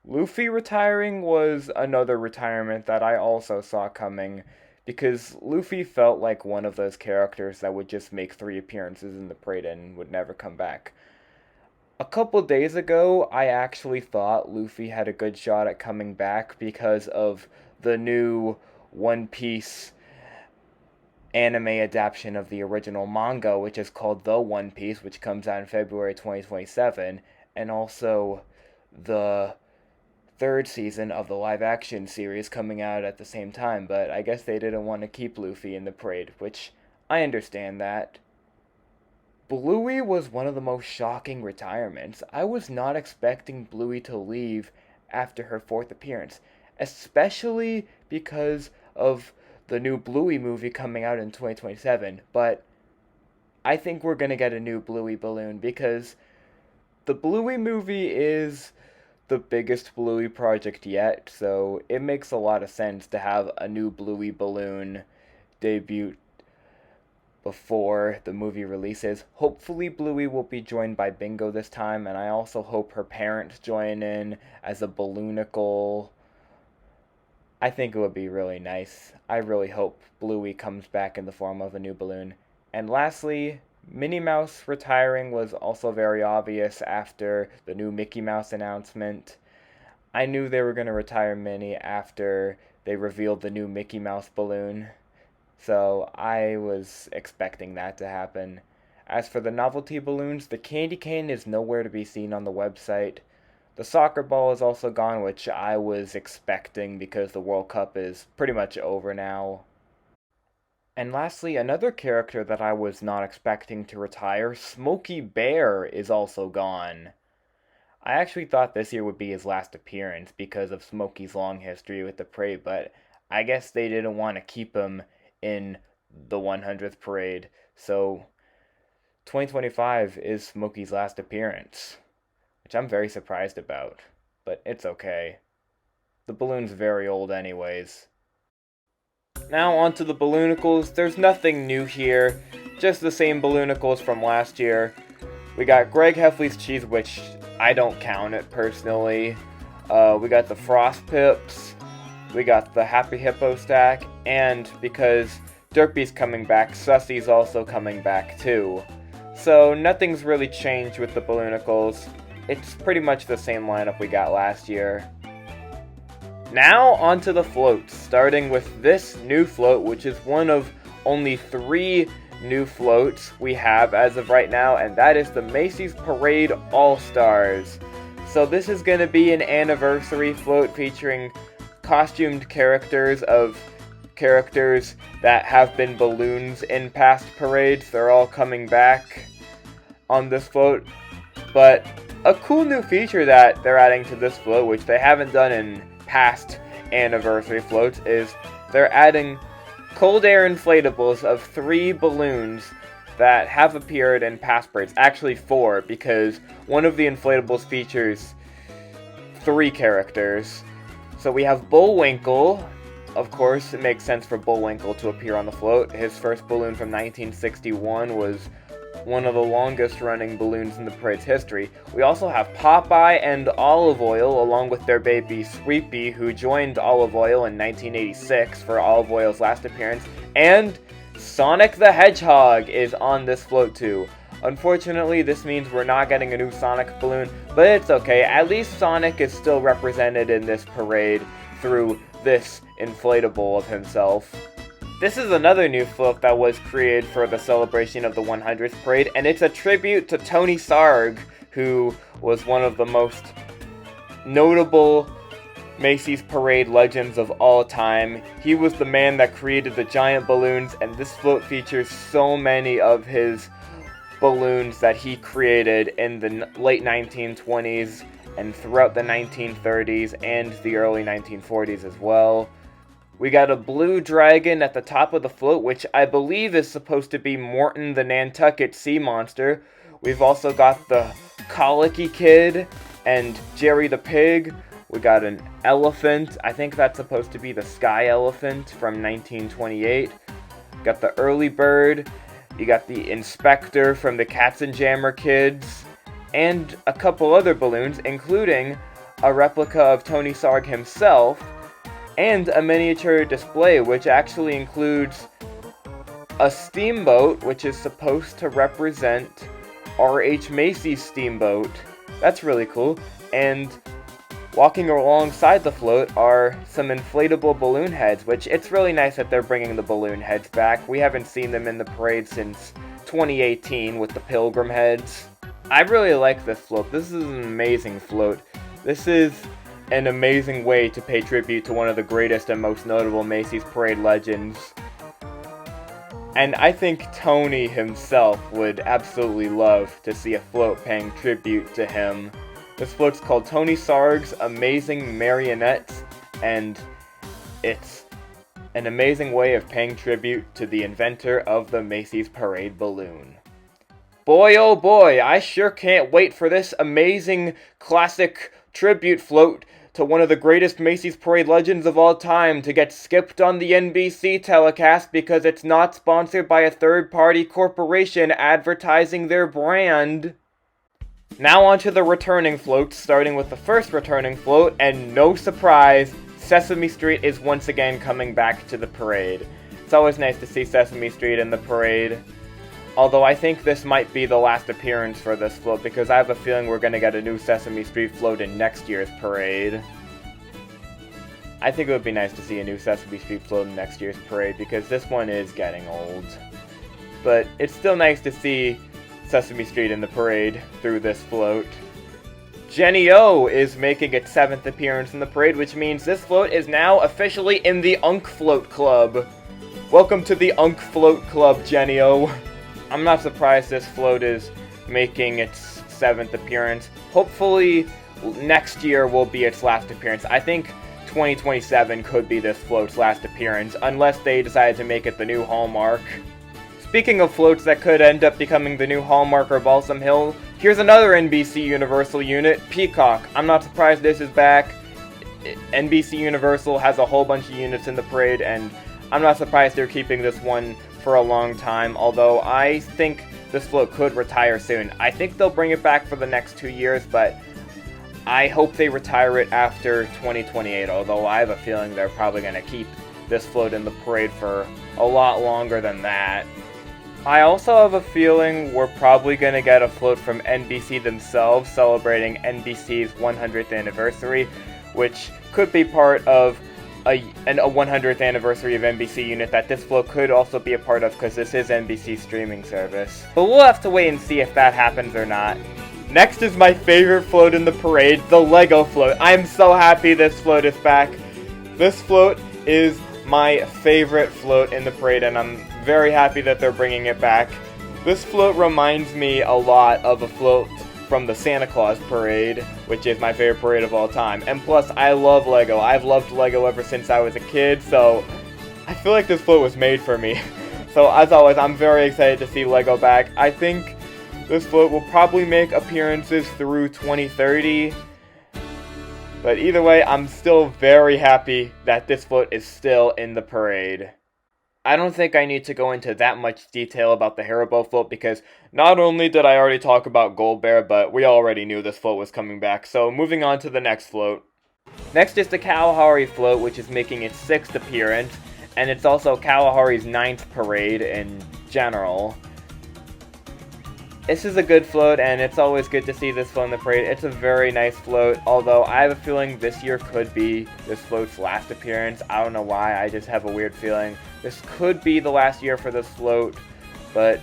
Luffy retiring was another retirement that I also saw coming, because Luffy felt like one of those characters that would just make 3 appearances in the parade and would never come back. A couple days ago, I actually thought Luffy had a good shot at coming back because of the new One Piece anime adaptation of the original manga, which is called The One Piece, which comes out in February 2027, and also the 3rd season of the live-action series coming out at the same time, but I guess they didn't want to keep Luffy in the parade, which I understand that. Bluey was one of the most shocking retirements. I was not expecting Bluey to leave after her 4th appearance, especially because of the new Bluey movie coming out in 2027, but I think we're gonna get a new Bluey balloon because the Bluey movie is the biggest Bluey project yet, so it makes a lot of sense to have a new Bluey balloon debut before the movie releases. Hopefully Bluey will be joined by Bingo this time, and I also hope her parents join in as a balloonicle. I think it would be really nice. I really hope Bluey comes back in the form of a new balloon. And lastly, Minnie Mouse retiring was also very obvious after the new Mickey Mouse announcement. I knew they were going to retire Minnie after they revealed the new Mickey Mouse balloon, so I was expecting that to happen. As for the novelty balloons, the candy cane is nowhere to be seen on the website. The soccer ball is also gone, which I was expecting because the World Cup is pretty much over now. And lastly, another character that I was not expecting to retire, Smokey Bear, is also gone. I actually thought this year would be his last appearance because of Smokey's long history with the parade, but I guess they didn't want to keep him in the 100th parade, so 2025 is Smokey's last appearance, which I'm very surprised about, but it's okay. The balloon's very old anyways. Now onto the balloonicles. There's nothing new here, just the same balloonicles from last year. We got Greg Heffley's Cheese, which I don't count it personally. We got the Frost Pips. We got the Happy Hippo stack, and because Derpy's coming back, Sussy's also coming back too. So nothing's really changed with the balloonicles. It's pretty much the same lineup we got last year. Now onto the floats, starting with this new float, which is one of only 3 new floats we have as of right now, and that is the Macy's Parade All-Stars. So this is going to be an anniversary float featuring costumed characters of characters that have been balloons in past parades. They're all coming back on this float. But a cool new feature that they're adding to this float, which they haven't done in past anniversary floats, is they're adding cold air inflatables of 3 balloons that have appeared in past parades. Actually 4, because one of the inflatables features 3 characters. So we have Bullwinkle. Of course, it makes sense for Bullwinkle to appear on the float. His first balloon from 1961 was one of the longest running balloons in the parade's history. We also have Popeye and Olive Oil, along with their baby Sweepy, who joined Olive Oil in 1986 for Olive Oil's last appearance. And Sonic the Hedgehog is on this float too. Unfortunately, this means we're not getting a new Sonic balloon, but it's okay. At least Sonic is still represented in this parade through this inflatable of himself. This is another new float that was created for the celebration of the 100th parade, and it's a tribute to Tony Sarg, who was one of the most notable Macy's Parade legends of all time. He was the man that created the giant balloons, and this float features so many of his balloons that he created in the late 1920s and throughout the 1930s and the early 1940s as well. We got a blue dragon at the top of the float, which I believe is supposed to be Morton the Nantucket sea monster. We've also got the Colicky Kid and Jerry the Pig. We got an elephant. I think that's supposed to be the Sky Elephant from 1928. Got the Early Bird. You got the Inspector from the Katzenjammer Kids. And a couple other balloons, including a replica of Tony Sarg himself, and a miniature display, which actually includes a steamboat, which is supposed to represent R.H. Macy's steamboat. That's really cool. And walking alongside the float are some inflatable balloon heads, which it's really nice that they're bringing the balloon heads back. We haven't seen them in the parade since 2018 with the pilgrim heads. I really like this float. This is an amazing float. This is an amazing way to pay tribute to one of the greatest and most notable Macy's parade legends. And I think Tony himself would absolutely love to see a float paying tribute to him. This float's called Tony Sarg's Amazing Marionettes, and it's an amazing way of paying tribute to the inventor of the Macy's Parade balloon. Boy oh boy, I sure can't wait for this amazing classic tribute float to one of the greatest Macy's Parade legends of all time to get skipped on the NBC telecast because it's not sponsored by a third-party corporation advertising their brand. Now onto the returning floats, starting with the first returning float, and no surprise, Sesame Street is once again coming back to the parade. It's always nice to see Sesame Street in the parade. Although I think this might be the last appearance for this float because I have a feeling we're going to get a new Sesame Street float in next year's parade. I think it would be nice to see a new Sesame Street float in next year's parade because this one is getting old. But it's still nice to see Sesame Street in the parade through this float. Jenny-O is making its 7th appearance in the parade, which means this float is now officially in the Unk Float Club. Welcome to the Unk Float Club, Jenny-O. I'm not surprised this float is making its 7th appearance. Hopefully, next year will be its last appearance. I think 2027 could be this float's last appearance, unless they decide to make it the new Hallmark. Speaking of floats that could end up becoming the new Hallmark or Balsam Hill, here's another NBC Universal unit, Peacock. I'm not surprised this is back. NBC Universal has a whole bunch of units in the parade, and I'm not surprised they're keeping this one for a long time, although I think this float could retire soon. I think they'll bring it back for the next 2 years, but I hope they retire it after 2028, although I have a feeling they're probably going to keep this float in the parade for a lot longer than that. I also have a feeling we're probably going to get a float from NBC themselves celebrating NBC's 100th anniversary, which could be part of a 100th anniversary of NBC unit that this float could also be a part of because this is NBC's streaming service. But we'll have to wait and see if that happens or not. Next is my favorite float in the parade, the Lego float. I'm so happy this float is back. This float is my favorite float in the parade, and I'm very happy that they're bringing it back. This float reminds me a lot of a float from the Santa Claus parade, which is my favorite parade of all time. And plus, I love Lego. I've loved Lego ever since I was a kid, so I feel like this float was made for me. So as always, I'm very excited to see Lego back. I think this float will probably make appearances through 2030. But either way, I'm still very happy that this float is still in the parade. I don't think I need to go into that much detail about the Haribo float because not only did I already talk about Gold Bear, but we already knew this float was coming back. So moving on to the next float. Next is the Kalahari float, which is making its 6th appearance, and it's also Kalahari's 9th parade in general. This is a good float, and it's always good to see this float in the parade. It's a very nice float, although I have a feeling this year could be this float's last appearance. I don't know why, I just have a weird feeling. This could be the last year for this float, but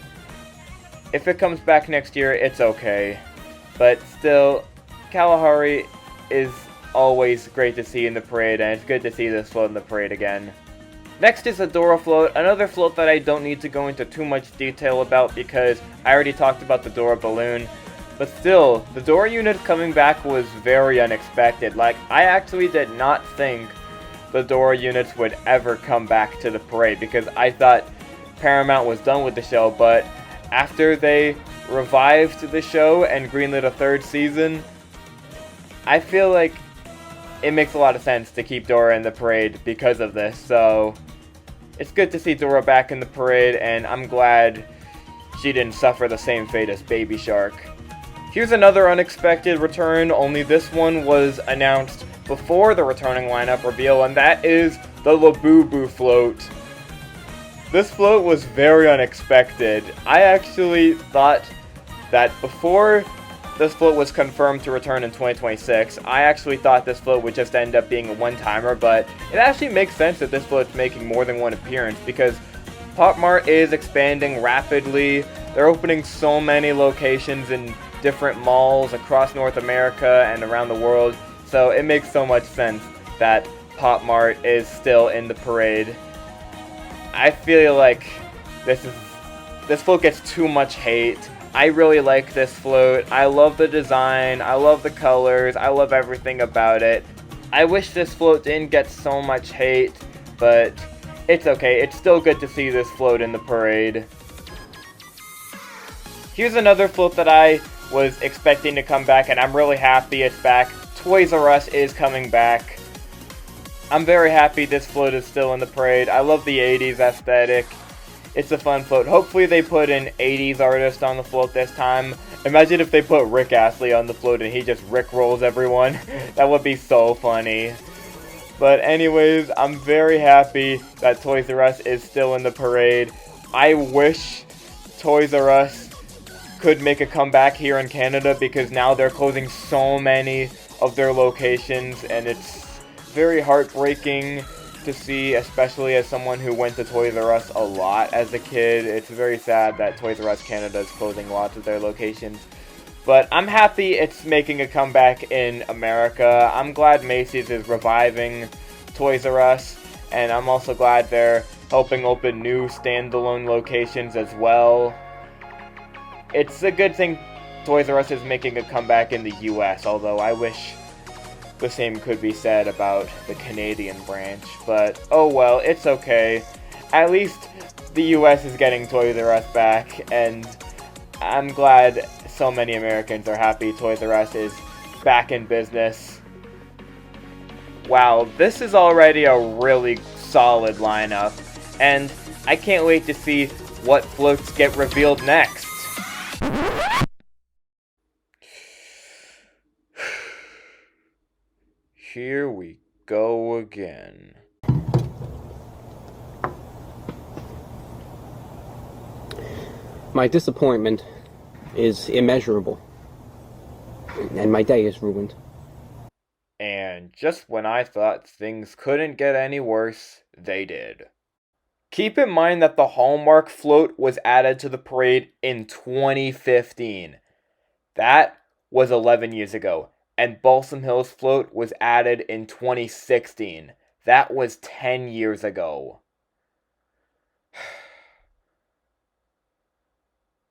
if it comes back next year, it's okay. But still, Kalahari is always great to see in the parade, and it's good to see this float in the parade again. Next is the Dora float, another float that I don't need to go into too much detail about because I already talked about the Dora balloon. But still, the Dora unit coming back was very unexpected. Like, I actually did not think the Dora units would ever come back to the parade because I thought Paramount was done with the show, but after they revived the show and greenlit a 3rd season, I feel like it makes a lot of sense to keep Dora in the parade because of this, so it's good to see Dora back in the parade, and I'm glad she didn't suffer the same fate as Baby Shark. Here's another unexpected return, only this one was announced before the returning lineup reveal, and that is the Labubu float. This float was very unexpected. I actually thought that before this float was confirmed to return in 2026, I actually thought this float would just end up being a one-timer, but it actually makes sense that this float's making more than one appearance, because Pop Mart is expanding rapidly. They're opening so many locations in different malls across North America and around the world, so it makes so much sense that Pop Mart is still in the parade. I feel like this float gets too much hate. I really like this float. I love the design, I love the colors, I love everything about it. I wish this float didn't get so much hate, but it's okay. It's still good to see this float in the parade. Here's another float that I was expecting to come back, and I'm really happy it's back. Toys R Us is coming back. I'm very happy this float is still in the parade. I love the 80s aesthetic. It's a fun float. Hopefully they put an 80s artist on the float this time. Imagine if they put Rick Astley on the float and he just rickrolls everyone. That would be so funny. But anyways, I'm very happy that Toys R Us is still in the parade. I wish Toys R Us could make a comeback here in Canada, because now they're closing so many of their locations, and it's very heartbreaking to see, especially as someone who went to Toys R Us a lot as a kid. It's very sad that Toys R Us Canada is closing lots of their locations. But I'm happy it's making a comeback in America. I'm glad Macy's is reviving Toys R Us, and I'm also glad they're helping open new standalone locations as well. It's a good thing Toys R Us is making a comeback in the US, although I wish the same could be said about the Canadian branch, but oh well, it's okay. At least the US is getting Toys R Us back, and I'm glad so many Americans are happy Toys R Us is back in business. Wow, this is already a really solid lineup, and I can't wait to see what floats get revealed next. Here we go again. My disappointment is immeasurable, and my day is ruined. And just when I thought things couldn't get any worse, they did. Keep in mind that the Hallmark float was added to the parade in 2015. That was 11 years ago. And Balsam Hill's float was added in 2016. That was 10 years ago.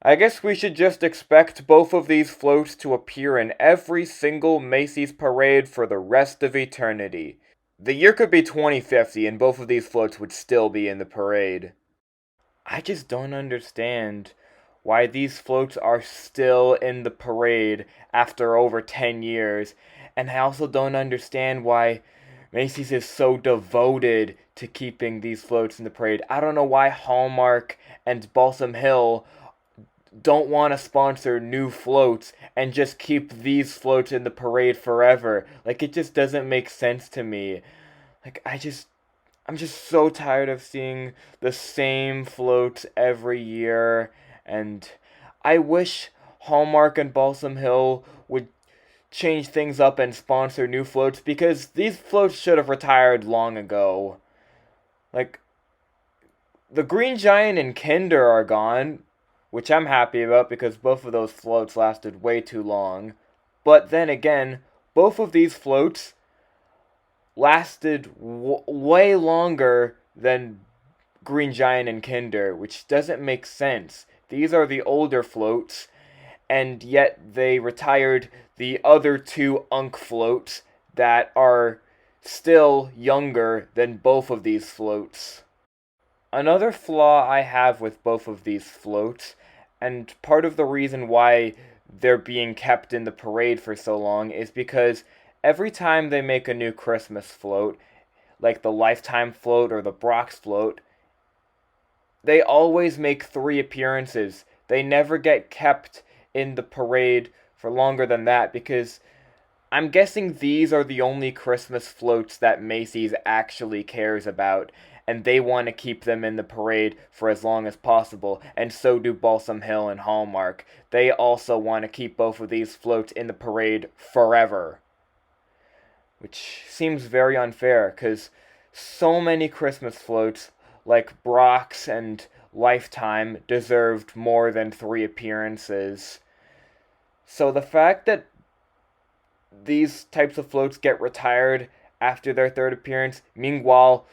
I guess we should just expect both of these floats to appear in every single Macy's parade for the rest of eternity. The year could be 2050 and both of these floats would still be in the parade. I just don't understand why these floats are still in the parade after over 10 years. And I also don't understand why Macy's is so devoted to keeping these floats in the parade. I don't know why Hallmark and Balsam Hill don't want to sponsor new floats and just keep these floats in the parade forever. Like, it just doesn't make sense to me. Like, I'm just so tired of seeing the same floats every year. And I wish Hallmark and Balsam Hill would change things up and sponsor new floats, because these floats should have retired long ago. Like, the Green Giant and Kinder are gone, which I'm happy about because both of those floats lasted way too long. But then again, both of these floats lasted way longer than Green Giant and Kinder, which doesn't make sense. These are the older floats, and yet they retired the other two Unk floats that are still younger than both of these floats. Another flaw I have with both of these floats, and part of the reason why they're being kept in the parade for so long, is because every time they make a new Christmas float, like the Lifetime float or the Brock's float, they always make 3 appearances. They never get kept in the parade for longer than that, because I'm guessing these are the only Christmas floats that Macy's actually cares about, and they want to keep them in the parade for as long as possible, and so do Balsam Hill and Hallmark. They also want to keep both of these floats in the parade forever. Which seems very unfair, because so many Christmas floats, like Brock's and Lifetime, deserved more than 3 appearances. So the fact that these types of floats get retired after their 3rd appearance, meanwhile,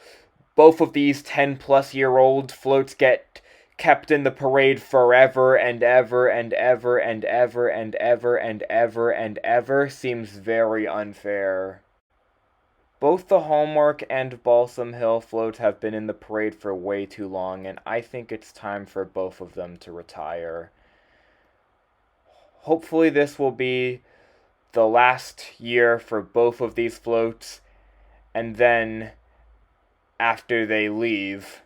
both of these 10-plus-year-old floats get kept in the parade forever and ever and ever and ever and ever and ever and ever, seems very unfair. Both the Hallmark and Balsam Hill floats have been in the parade for way too long, and I think it's time for both of them to retire. Hopefully this will be the last year for both of these floats, and then, after they leave,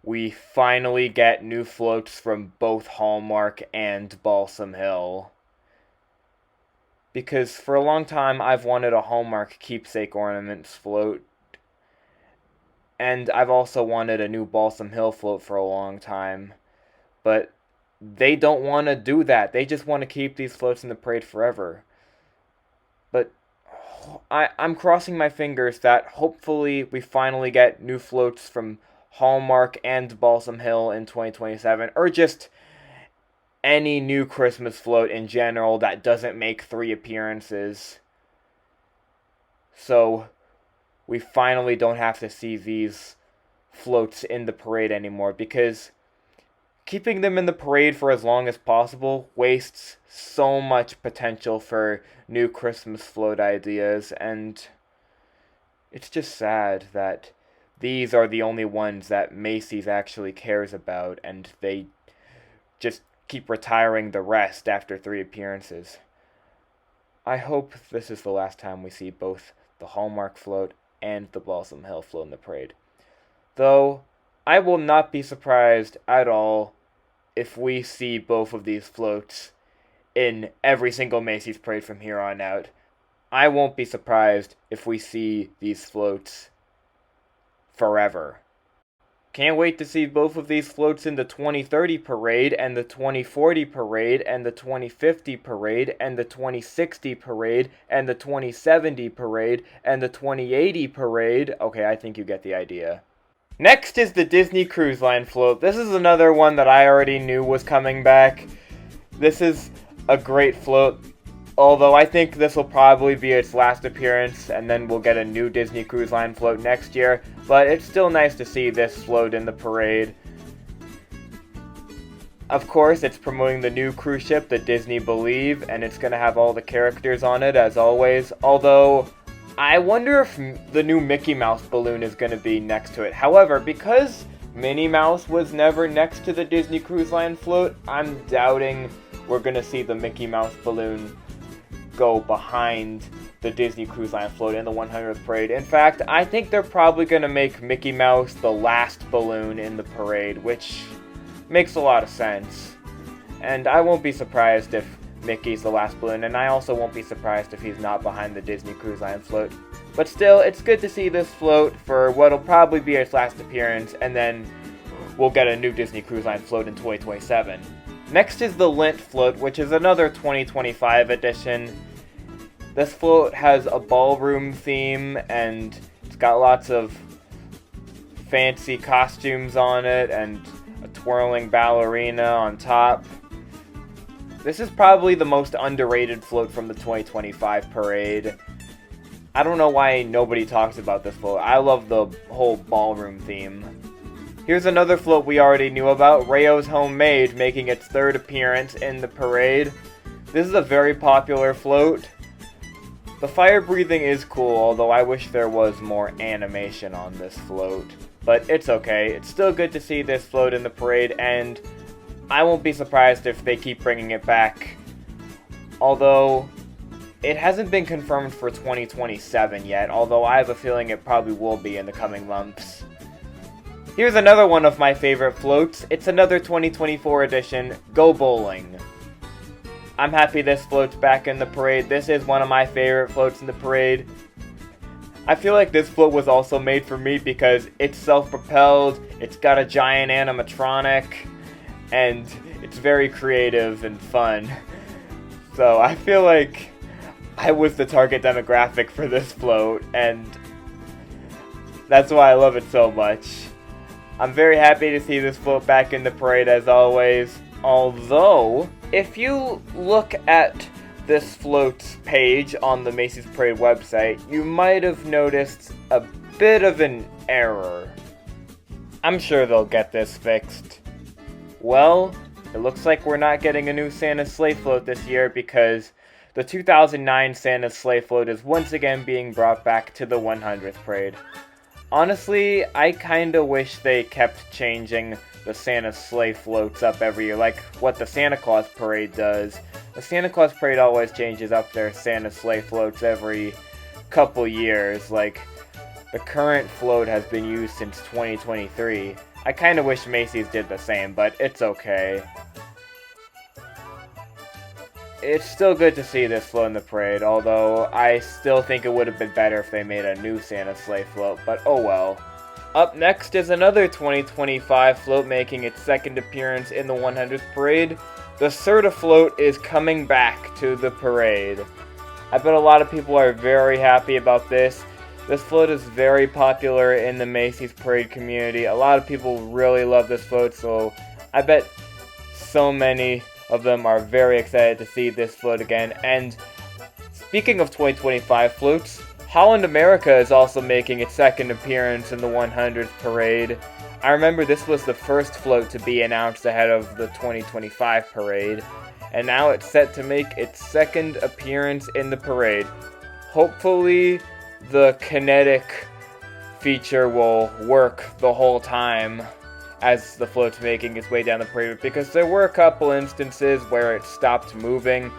we finally get new floats from both Hallmark and Balsam Hill. Because for a long time, I've wanted a Hallmark Keepsake Ornaments float. And I've also wanted a new Balsam Hill float for a long time. But they don't want to do that. They just want to keep these floats in the parade forever. But I'm crossing my fingers that hopefully we finally get new floats from Hallmark and Balsam Hill in 2027. Or just any new Christmas float in general that doesn't make 3 appearances. So we finally don't have to see these floats in the parade anymore, because keeping them in the parade for as long as possible wastes so much potential for new Christmas float ideas, and it's just sad that these are the only ones that Macy's actually cares about, and they just keep retiring the rest after 3 appearances. I hope this is the last time we see both the Hallmark float and the Balsam Hill float in the parade. Though, I will not be surprised at all if we see both of these floats in every single Macy's parade from here on out. I won't be surprised if we see these floats forever. Can't wait to see both of these floats in the 2030 parade, and the 2040 parade, and the 2050 parade, and the 2060 parade, and the 2070 parade, and the 2080 parade. Okay, I think you get the idea. Next is the Disney Cruise Line float. This is another one that I already knew was coming back. This is a great float, although I think this will probably be its last appearance, and then we'll get a new Disney Cruise Line float next year. But it's still nice to see this float in the parade. Of course, it's promoting the new cruise ship, the Disney Believe, and it's going to have all the characters on it, as always. Although, I wonder if the new Mickey Mouse balloon is going to be next to it. However, because Minnie Mouse was never next to the Disney Cruise Line float, I'm doubting we're going to see the Mickey Mouse balloon go behind the Disney Cruise Line float in the 100th parade. In fact, I think they're probably going to make Mickey Mouse the last balloon in the parade, which makes a lot of sense. And I won't be surprised if Mickey's the last balloon, and I also won't be surprised if he's not behind the Disney Cruise Line float. But still, it's good to see this float for what'll probably be its last appearance, and then we'll get a new Disney Cruise Line float in 2027. Next is the Lint float, which is another 2025 edition. This float has a ballroom theme, and it's got lots of fancy costumes on it, and a twirling ballerina on top. This is probably the most underrated float from the 2025 parade. I don't know why nobody talks about this float. I love the whole ballroom theme. Here's another float we already knew about, Rayo's Homemade, making its 3rd appearance in the parade. This is a very popular float. The fire breathing is cool, although I wish there was more animation on this float. But it's okay. It's still good to see this float in the parade, and I won't be surprised if they keep bringing it back. Although, it hasn't been confirmed for 2027 yet, although I have a feeling it probably will be in the coming months. Here's another one of my favorite floats. It's another 2024 edition, Go Bowling. I'm happy this float's back in the parade. This is one of my favorite floats in the parade. I feel like this float was also made for me because it's self-propelled, it's got a giant animatronic, and it's very creative and fun. So I feel like I was the target demographic for this float, and that's why I love it so much. I'm very happy to see this float back in the parade as always. Although, if you look at this float's page on the Macy's Parade website, you might have noticed a bit of an error. I'm sure they'll get this fixed. Well, it looks like we're not getting a new Santa's Sleigh float this year because the 2009 Santa's Sleigh float is once again being brought back to the 100th parade. Honestly, I kinda wish they kept changing the Santa's Sleigh floats up every year, like what the Santa Claus parade does. The Santa Claus parade always changes up their Santa's Sleigh floats every couple years, like the current float has been used since 2023. I kinda wish Macy's did the same, but it's okay. It's still good to see this float in the parade, although I still think it would have been better if they made a new Santa's Sleigh float, but oh well. Up next is another 2025 float making its second appearance in the 100th parade. The Serta float is coming back to the parade. I bet a lot of people are very happy about this. This float is very popular in the Macy's parade community. A lot of people really love this float, so I bet so many of them are very excited to see this float again. And speaking of 2025 floats, Holland America is also making its second appearance in the 100th parade. I remember this was the first float to be announced ahead of the 2025 parade, and now it's set to make its second appearance in the parade. Hopefully, the kinetic feature will work the whole time as the float's making its way down the parade, because there were a couple instances where it stopped moving,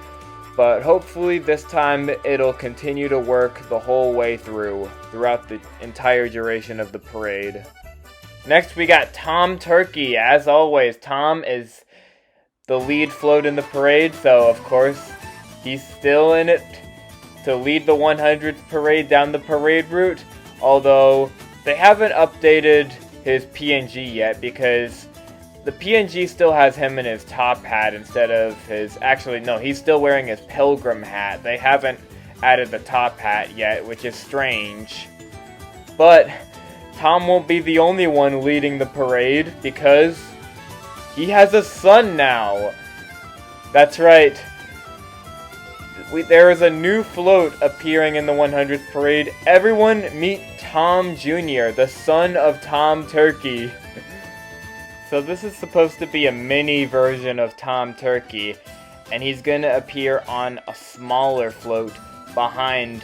but hopefully this time it'll continue to work the whole way throughout the entire duration of the parade. Next we got Tom Turkey. As always, Tom is the lead float in the parade, so of course he's still in it to lead the 100th parade down the parade route, although they haven't updated his PNG yet because the PNG still has him in his top hat instead of his... Actually, no, he's still wearing his pilgrim hat. They haven't added the top hat yet, which is strange. But Tom won't be the only one leading the parade because he has a son now. That's right. There is a new float appearing in the 100th parade. Everyone meet Tom Jr., the son of Tom Turkey. So this is supposed to be a mini version of Tom Turkey, and he's gonna appear on a smaller float behind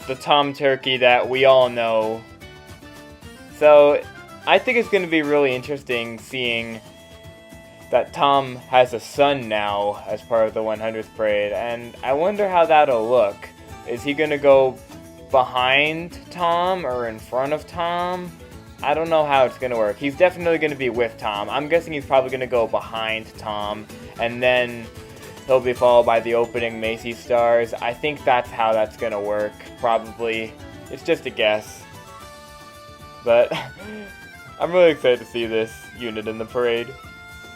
the Tom Turkey that we all know. So I think it's gonna be really interesting seeing that Tom has a son now as part of the 100th parade, and I wonder how that'll look. Is he gonna go behind Tom or in front of Tom? I don't know how it's gonna work. He's definitely gonna be with Tom. I'm guessing he's probably gonna go behind Tom, and then he'll be followed by the opening Macy's stars. I think that's how that's gonna work, probably. It's just a guess. But I'm really excited to see this unit in the parade.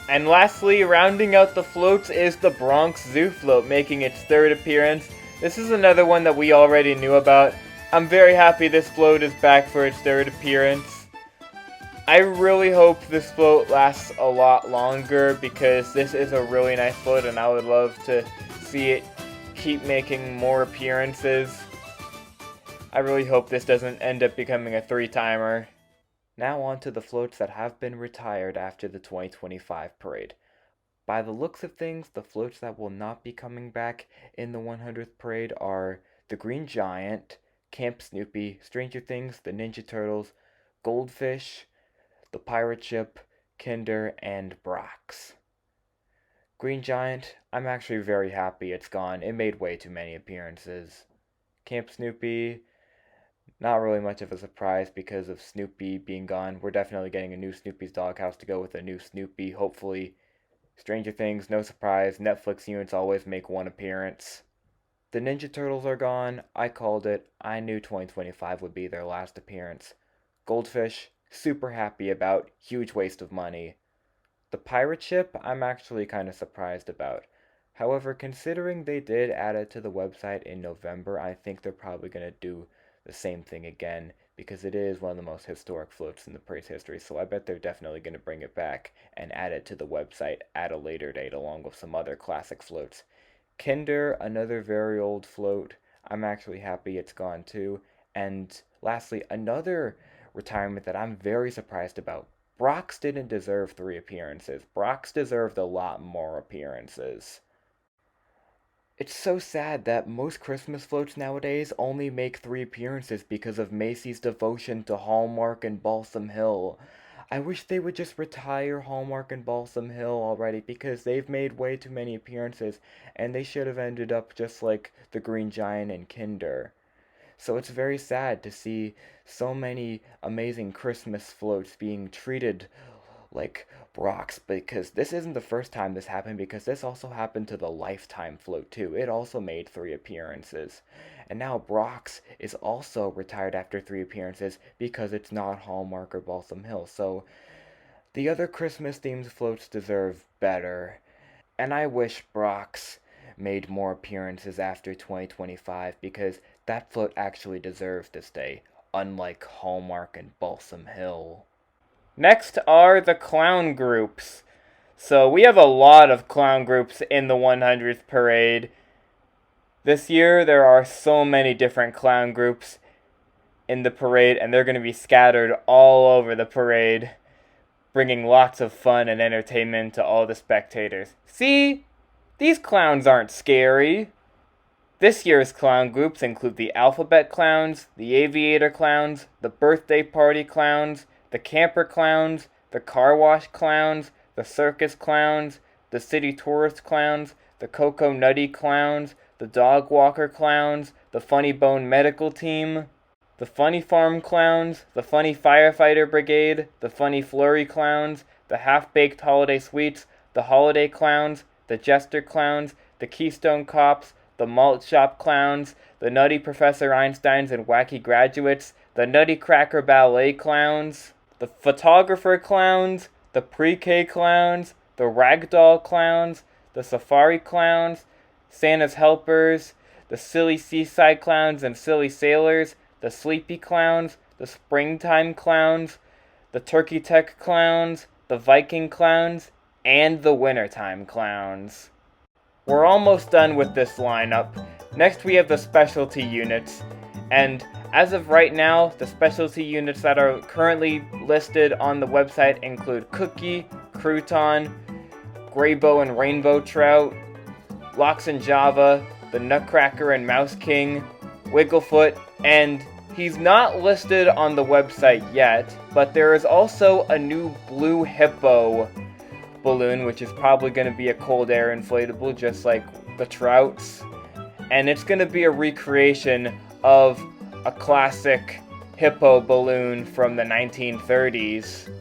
And lastly, rounding out the floats is the Bronx Zoo float, making its third appearance. This is another one that we already knew about. I'm very happy this float is back for its third appearance. I really hope this float lasts a lot longer because this is a really nice float and I would love to see it keep making more appearances. I really hope this doesn't end up becoming a 3-timer. Now on to the floats that have been retired after the 2025 parade. By the looks of things, the floats that will not be coming back in the 100th parade are the Green Giant, Camp Snoopy, Stranger Things, the Ninja Turtles, Goldfish, the Pirate Ship, Kinder, and Brox. Green Giant, I'm actually very happy it's gone. It made way too many appearances. Camp Snoopy, not really much of a surprise because of Snoopy being gone. We're definitely getting a new Snoopy's Doghouse to go with a new Snoopy. Hopefully, Stranger Things, no surprise, Netflix units always make one appearance. The Ninja Turtles are gone. I called it. I knew 2025 would be their last appearance. Goldfish, super happy about. Huge waste of money. The pirate ship, I'm actually kind of surprised about. However, considering they did add it to the website in November, I think they're probably going to do the same thing again, because it is one of the most historic floats in the parade's history, so I bet they're definitely going to bring it back and add it to the website at a later date along with some other classic floats. Kinder, another very old float. I'm actually happy it's gone too. And lastly, another retirement that I'm very surprised about. Brock's didn't deserve 3 appearances. Brock's deserved a lot more appearances. It's so sad that most Christmas floats nowadays only make 3 appearances because of Macy's devotion to Hallmark and Balsam Hill. I wish they would just retire Hallmark and Balsam Hill already, because they've made way too many appearances, and they should have ended up just like the Green Giant and Kinder. So it's very sad to see so many amazing Christmas floats being treated like Brock's, because this isn't the first time this happened, because this also happened to the Lifetime float too. It also made 3 appearances. And now Brock's is also retired after 3 appearances because it's not Hallmark or Balsam Hill. So the other Christmas themed floats deserve better. And I wish Brock's made more appearances after 2025, because that float actually deserves to stay, unlike Hallmark and Balsam Hill. Next are the clown groups. So we have a lot of clown groups in the 100th parade. This year there are so many different clown groups in the parade, and they're going to be scattered all over the parade, bringing lots of fun and entertainment to all the spectators. See? These clowns aren't scary. This year's clown groups include the Alphabet Clowns, the Aviator Clowns, the Birthday Party Clowns, the Camper Clowns, the Car Wash Clowns, the Circus Clowns, the City Tourist Clowns, the Cocoa Nutty Clowns, the Dog Walker Clowns, the Funny Bone Medical Team, the Funny Farm Clowns, the Funny Firefighter Brigade, the Funny Flurry Clowns, the Half-Baked Holiday Sweets, the Holiday Clowns, the Jester Clowns, the Keystone Cops, the Malt Shop Clowns, the Nutty Professor Einsteins and Wacky Graduates, the Nutty Cracker Ballet Clowns, the Photographer Clowns, the Pre-K Clowns, the Ragdoll Clowns, the Safari Clowns, Santa's Helpers, the Silly Seaside Clowns and Silly Sailors, the Sleepy Clowns, the Springtime Clowns, the Turkey Tech Clowns, the Viking Clowns, and the Wintertime Clowns. We're almost done with this lineup. Next we have the specialty units, and as of right now, the specialty units that are currently listed on the website include Cookie, Crouton, Graybow and Rainbow Trout, Lox and Java, the Nutcracker and Mouse King, Wigglefoot, and he's not listed on the website yet, but there is also a new Blue Hippo balloon, which is probably going to be a cold air inflatable just like the Trouts, and it's going to be a recreation of a classic hippo balloon from the 1930s.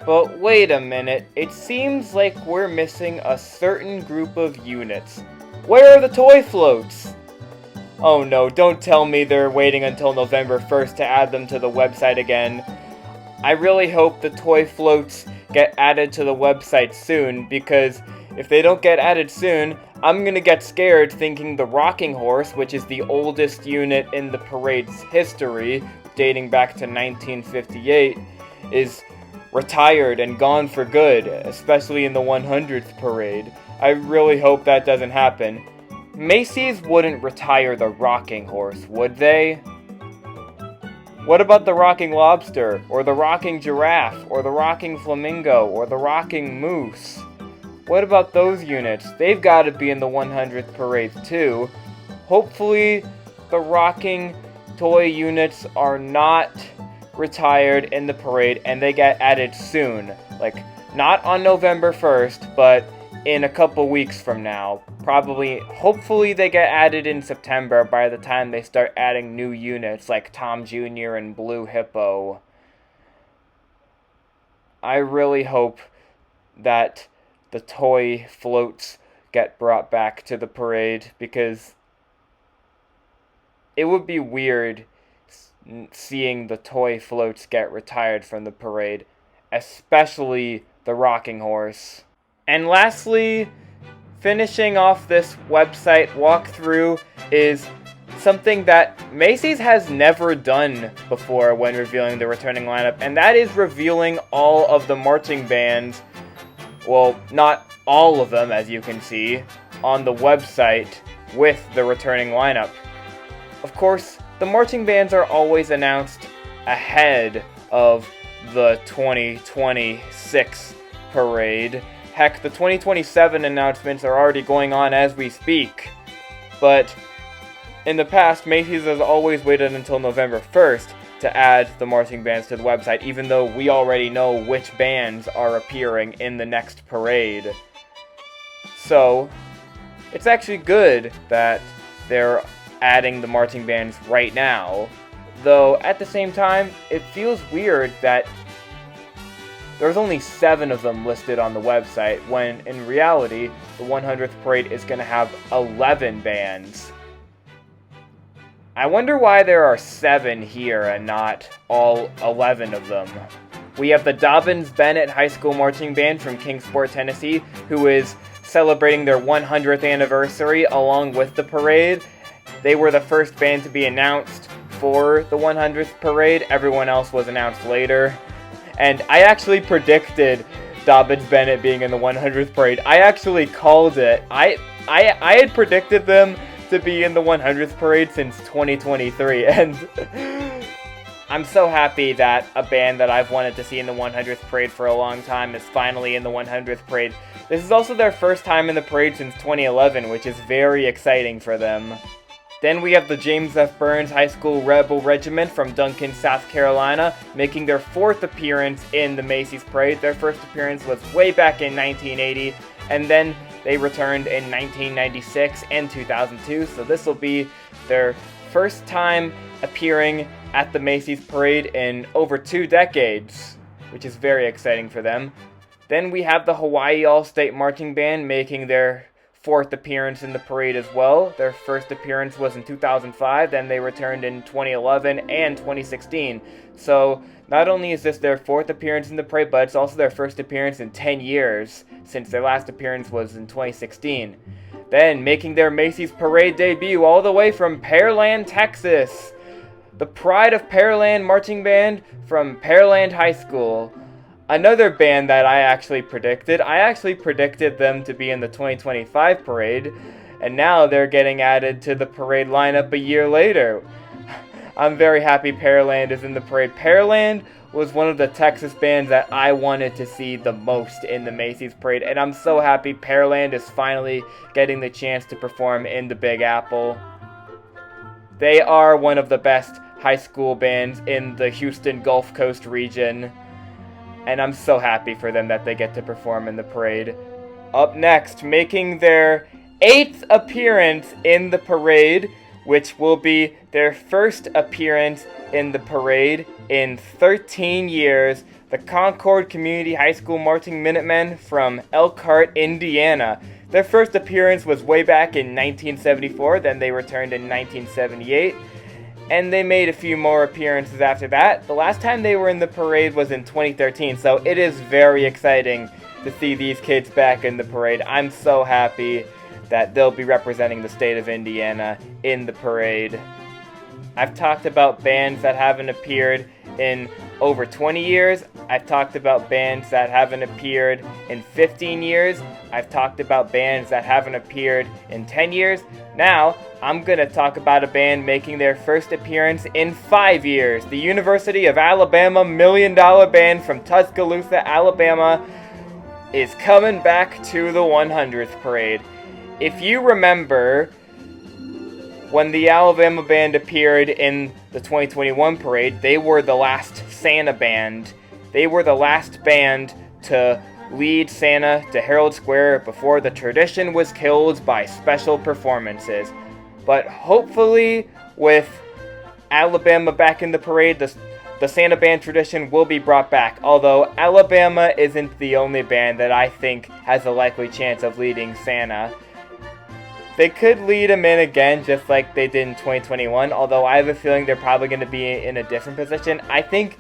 But wait a minute, it seems like we're missing a certain group of units. Where are the toy floats? Oh no, don't tell me they're waiting until November 1st to add them to the website again. I really hope the toy floats get added to the website soon, because if they don't get added soon, I'm gonna get scared thinking the Rocking Horse, which is the oldest unit in the parade's history, dating back to 1958, is retired and gone for good, especially in the 100th parade. I really hope that doesn't happen. Macy's wouldn't retire the Rocking Horse, would they? What about the Rocking Lobster, or the Rocking Giraffe, or the Rocking Flamingo, or the Rocking Moose? What about those units? They've got to be in the 100th parade too. Hopefully the rocking toy units are not retired in the parade and they get added soon. Like, not on November 1st, but in a couple weeks from now. Hopefully they get added in September by the time they start adding new units like Tom Jr. and Blue Hippo. I really hope that the toy floats get brought back to the parade, because it would be weird seeing the toy floats get retired from the parade, especially the rocking horse. And lastly, finishing off this website walkthrough is something that Macy's has never done before when revealing the returning lineup, and that is revealing all of the marching bands, well, not all of them as you can see, on the website with the returning lineup. Of course, the marching bands are always announced ahead of the 2026 parade. Heck, the 2027 announcements are already going on as we speak. But in the past, Macy's has always waited until November 1st to add the marching bands to the website, even though we already know which bands are appearing in the next parade. So, it's actually good that they're adding the marching bands right now, though at the same time, it feels weird that there's only 7 of them listed on the website, when in reality, the 100th parade is going to have 11 bands. I wonder why there are 7 here and not all 11 of them. We have the Dobbins-Bennett High School Marching Band from Kingsport, Tennessee, who is celebrating their 100th anniversary along with the parade. They were the first band to be announced for the 100th parade. Everyone else was announced later. And I actually predicted Dobbins-Bennett being in the 100th parade. I actually called it. I had predicted them to be in the 100th parade since 2023, and I'm so happy that a band that I've wanted to see in the 100th parade for a long time is finally in the 100th parade. This is also their first time in the parade since 2011, which is very exciting for them. Then we have the James F. Burns High School Rebel Regiment from Duncan, South Carolina, making their 4th appearance in the Macy's Parade. Their first appearance was way back in 1980, and then they returned in 1996 and 2002, so this will be their first time appearing at the Macy's Parade in over 2 decades, which is very exciting for them. Then we have the Hawaii All-State Marching Band making their 4th appearance in the parade as well. Their first appearance was in 2005, then they returned in 2011 and 2016. So not only is this their 4th appearance in the parade, but it's also their first appearance in 10 years, since their last appearance was in 2016. Then, making their Macy's Parade debut all the way from Pearland, Texas, the Pride of Pearland Marching Band from Pearland High School. Another band that I actually predicted. I actually predicted them to be in the 2025 parade, and now they're getting added to the parade lineup a year later. I'm very happy Pearland is in the parade. Pearland was one of the Texas bands that I wanted to see the most in the Macy's Parade, and I'm so happy Pearland is finally getting the chance to perform in the Big Apple. They are one of the best high school bands in the Houston Gulf Coast region, and I'm so happy for them that they get to perform in the parade. Up next, making their 8th appearance in the parade, which will be their first appearance in the parade in 13 years, the Concord Community High School Marching Minutemen from Elkhart, Indiana. Their first appearance was way back in 1974, then they returned in 1978, and they made a few more appearances after that. The last time they were in the parade was in 2013, so it is very exciting to see these kids back in the parade. I'm so happy that they'll be representing the state of Indiana in the parade. I've talked about bands that haven't appeared in over 20 years. I've talked about bands that haven't appeared in 15 years. I've talked about bands that haven't appeared in 10 years. Now, I'm going to talk about a band making their first appearance in 5 years. The University of Alabama $1 Million Band from Tuscaloosa, Alabama is coming back to the 100th parade. If you remember, when the Alabama band appeared in the 2021 parade, they were the last Santa band. They were the last band to lead Santa to Herald Square before the tradition was killed by special performances. But hopefully, with Alabama back in the parade, the Santa band tradition will be brought back, although Alabama isn't the only band that I think has a likely chance of leading Santa. They could lead him in again, just like they did in 2021, although I have a feeling they're probably going to be in a different position. I think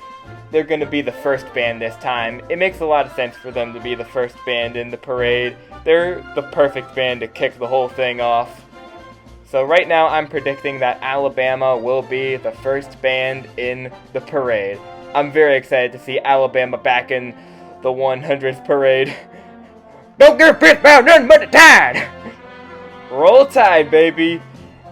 they're going to be the first band this time. It makes a lot of sense for them to be the first band in the parade. They're the perfect band to kick the whole thing off. So right now I'm predicting that Alabama will be the first band in the parade. I'm very excited to see Alabama back in the 100th parade. Don't give a piss about nothing but the tide! Roll Tide, baby!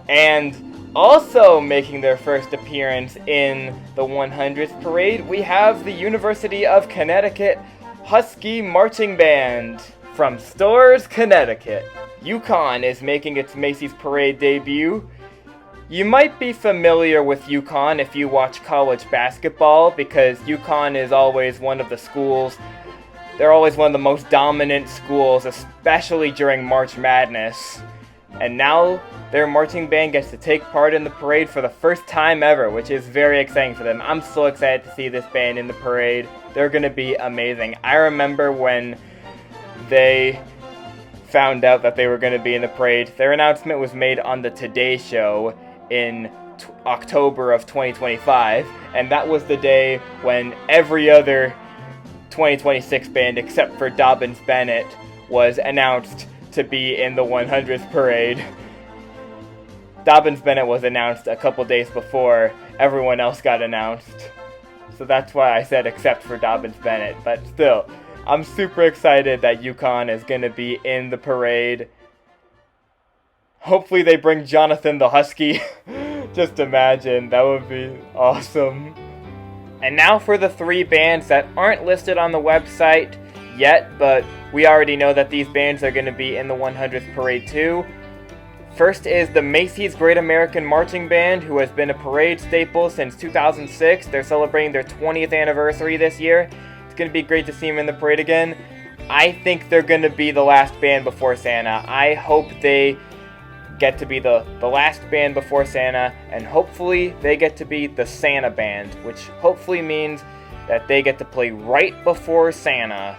And also making their first appearance in the 100th parade, we have the University of Connecticut Husky Marching Band from Storrs, Connecticut. UConn is making its Macy's Parade debut. You might be familiar with UConn if you watch college basketball, because UConn is always one of the schools. They're always one of the most dominant schools, especially during March Madness. And now their marching band gets to take part in the parade for the first time ever, which is very exciting for them. I'm so excited to see this band in the parade. They're going to be amazing. I remember when they found out that they were going to be in the parade. Their announcement was made on the Today Show in October of 2025, and that was the day when every other 2026 band except for Dobbins Bennett was announced to be in the 100th parade. Dobbins Bennett was announced a couple days before everyone else got announced. So that's why I said except for Dobbins Bennett. But still, I'm super excited that UConn is going to be in the parade. Hopefully they bring Jonathan the Husky. Just imagine, that would be awesome. And now for the 3 bands that aren't listed on the website yet, but we already know that these bands are going to be in the 100th parade too. First is the Macy's Great American Marching Band, who has been a parade staple since 2006. They're celebrating their 20th anniversary this year. It's going to be great to see them in the parade again. I think they're going to be the last band before Santa. I hope they get to be the last band before Santa, and hopefully they get to be the Santa band, which hopefully means that they get to play right before Santa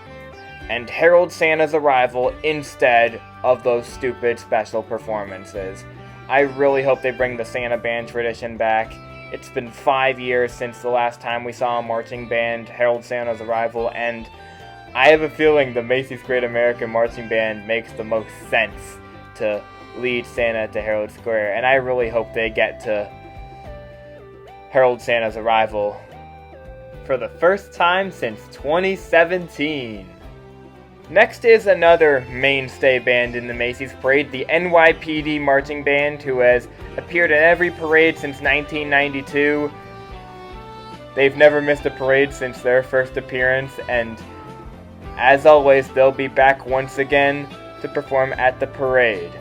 and herald Santa's arrival instead of those stupid special performances. I really hope they bring the Santa band tradition back. It's been 5 years since the last time we saw a marching band herald Santa's arrival, and I have a feeling the Macy's Great American Marching Band makes the most sense to lead Santa to Herald Square, and I really hope they get to herald Santa's arrival for the first time since 2017. Next is another mainstay band in the Macy's Parade, the NYPD Marching Band, who has appeared in every parade since 1992. They've never missed a parade since their first appearance, and as always, they'll be back once again to perform at the parade.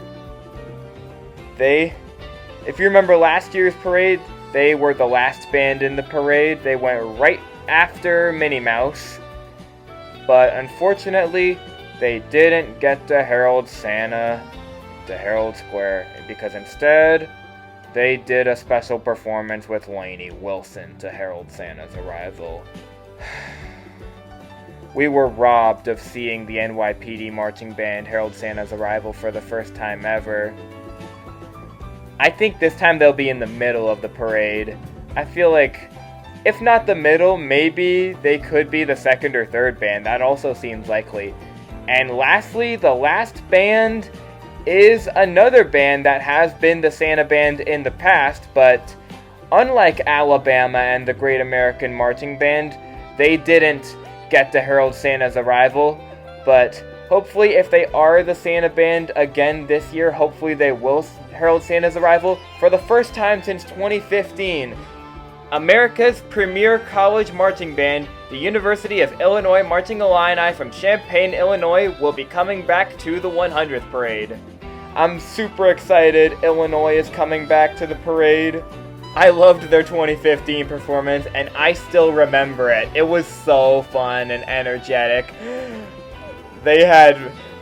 If you remember last year's parade, they were the last band in the parade. They went right after Minnie Mouse. But unfortunately, they didn't get to herald Santa to Herald Square, because instead, they did a special performance with Lainey Wilson to herald Santa's arrival. We were robbed of seeing the NYPD Marching Band herald Santa's arrival for the first time ever. I think this time they'll be in the middle of the parade. I feel like, if not the middle, maybe they could be the second or third band. That also seems likely. And lastly, the last band is another band that has been the Santa band in the past, but unlike Alabama and the Great American Marching Band, they didn't get to herald Santa's arrival. But hopefully, if they are the Santa band again this year, hopefully they will herald Santa's arrival for the first time since 2015. America's premier college marching band, the University of Illinois Marching Illini from Champaign, Illinois, will be coming back to the 100th parade. I'm super excited Illinois is coming back to the parade. I loved their 2015 performance, and I still remember it. It was so fun and energetic. They had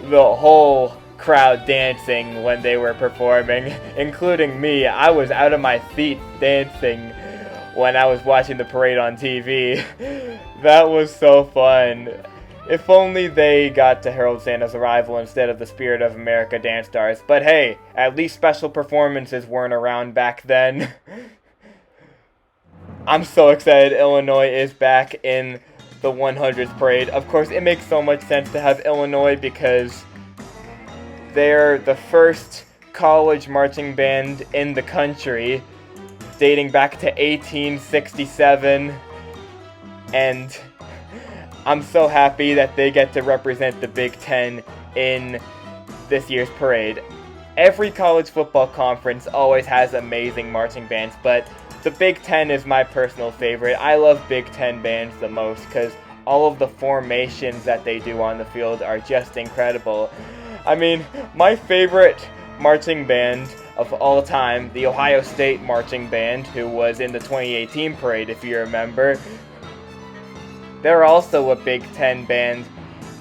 the whole crowd dancing when they were performing, including me. I was out of my feet dancing when I was watching the parade on TV. That was so fun. If only they got to herald Santa's arrival instead of the Spirit of America dance stars. But hey, at least special performances weren't around back then. I'm so excited Illinois is back in the 100th parade. Of course, it makes so much sense to have Illinois because they're the first college marching band in the country, dating back to 1867, and I'm so happy that they get to represent the Big Ten in this year's parade. Every college football conference always has amazing marching bands, but the Big Ten is my personal favorite. I love Big Ten bands the most because all of the formations that they do on the field are just incredible. I mean, my favorite marching band of all time, the Ohio State marching band, who was in the 2018 parade, if you remember, they're also a Big Ten band,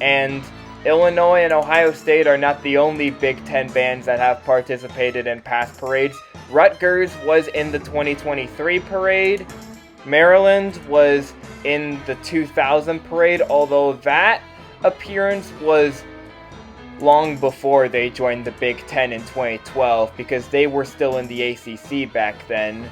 and Illinois and Ohio State are not the only Big Ten bands that have participated in past parades. Rutgers was in the 2023 parade. Maryland was in the 2000 parade, although that appearance was long before they joined the Big Ten in 2012 because they were still in the ACC back then.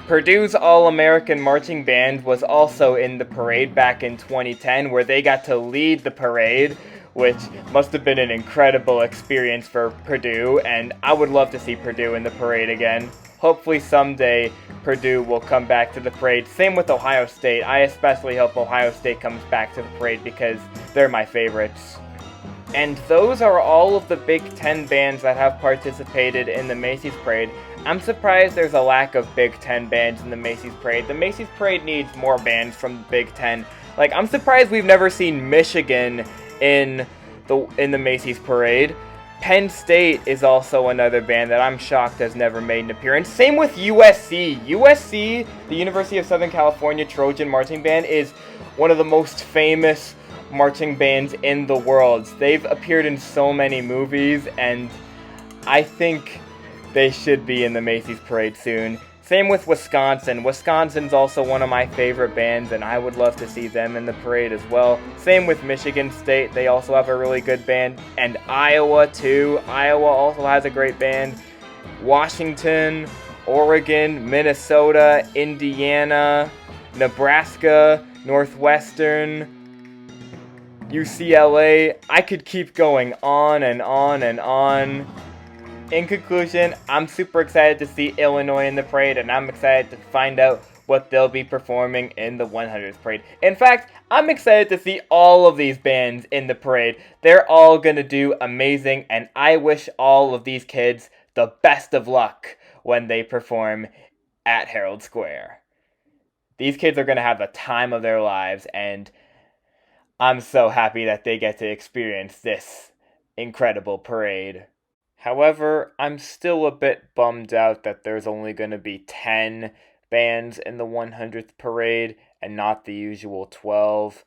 Purdue's All-American Marching Band was also in the parade back in 2010 where they got to lead the parade, which must have been an incredible experience for Purdue, and I would love to see Purdue in the parade again. Hopefully someday Purdue will come back to the parade. Same with Ohio State. I especially hope Ohio State comes back to the parade because they're my favorites. And those are all of the Big Ten bands that have participated in the Macy's Parade. I'm surprised there's a lack of Big Ten bands in the Macy's Parade. The Macy's Parade needs more bands from the Big Ten. Like, I'm surprised we've never seen Michigan in the Macy's Parade. Penn State is also another band that I'm shocked has never made an appearance. Same with USC. USC, the University of Southern California Trojan Marching Band, is one of the most famous marching bands in the world. They've appeared in so many movies, and I think they should be in the Macy's Parade soon. Same with Wisconsin. Wisconsin's also one of my favorite bands, and I would love to see them in the parade as well. Same with Michigan State. They also have a really good band. And Iowa, too. Iowa also has a great band. Washington, Oregon, Minnesota, Indiana, Nebraska, Northwestern, UCLA. I could keep going on and on and on. In conclusion, I'm super excited to see Illinois in the parade, and I'm excited to find out what they'll be performing in the 100th parade. In fact, I'm excited to see all of these bands in the parade. They're all gonna do amazing, and I wish all of these kids the best of luck when they perform at Herald Square. These kids are gonna have the time of their lives, and I'm so happy that they get to experience this incredible parade. However, I'm still a bit bummed out that there's only going to be 10 bands in the 100th parade and not the usual 12.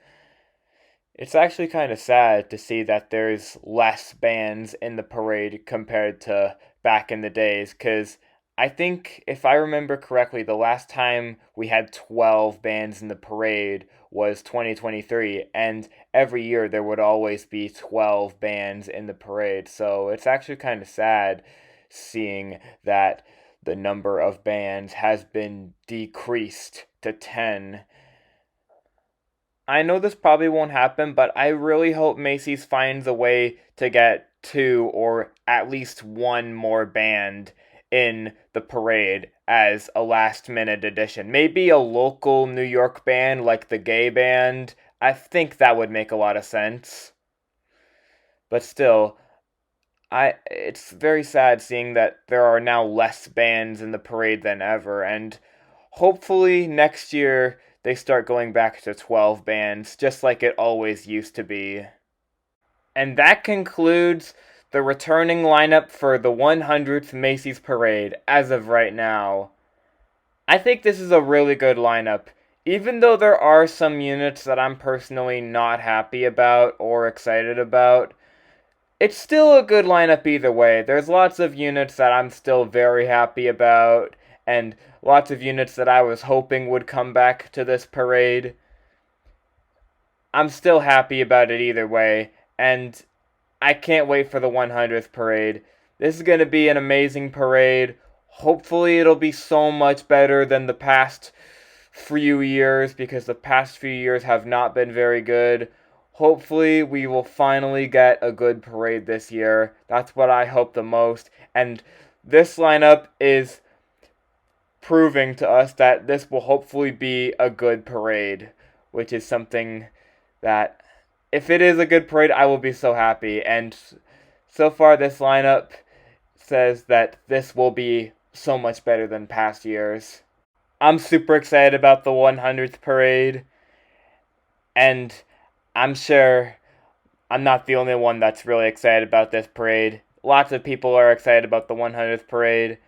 It's actually kind of sad to see that there's less bands in the parade compared to back in the days, because I think, if I remember correctly, the last time we had 12 bands in the parade was 2023, and every year there would always be 12 bands in the parade, so it's actually kind of sad seeing that the number of bands has been decreased to 10. I know this probably won't happen, but I really hope Macy's finds a way to get 2 or at least 1 more band in the parade as a last-minute addition. Maybe a local New York band like the Gay Band. I think that would make a lot of sense. But still, it's very sad seeing that there are now less bands in the parade than ever, and hopefully next year they start going back to 12 bands, just like it always used to be. And that concludes the returning lineup for the 100th Macy's Parade as of right now. I think this is a really good lineup, even though there are some units that I'm personally not happy about or excited about. It's still a good lineup either way. There's lots of units that I'm still very happy about, and lots of units that I was hoping would come back to this parade. I'm still happy about it either way, and I can't wait for the 100th parade. This is going to be an amazing parade. Hopefully it'll be so much better than the past few years, because the past few years have not been very good. Hopefully we will finally get a good parade this year. That's what I hope the most. And this lineup is proving to us that this will hopefully be a good parade, which is something that, if it is a good parade, I will be so happy. And so far this lineup says that this will be so much better than past years. I'm super excited about the 100th parade, and I'm sure I'm not the only one that's really excited about this parade. Lots of people are excited about the 100th parade.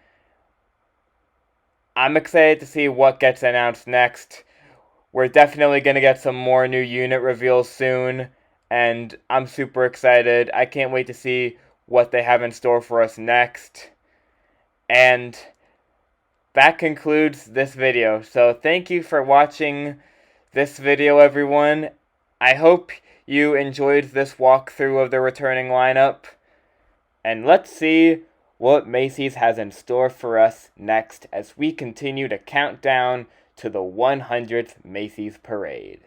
I'm excited to see what gets announced next. We're definitely going to get some more new unit reveals soon, and I'm super excited. I can't wait to see what they have in store for us next. And that concludes this video. So thank you for watching this video, everyone. I hope you enjoyed this walkthrough of the returning lineup. And let's see what Macy's has in store for us next as we continue to count down to the 100th Macy's Parade.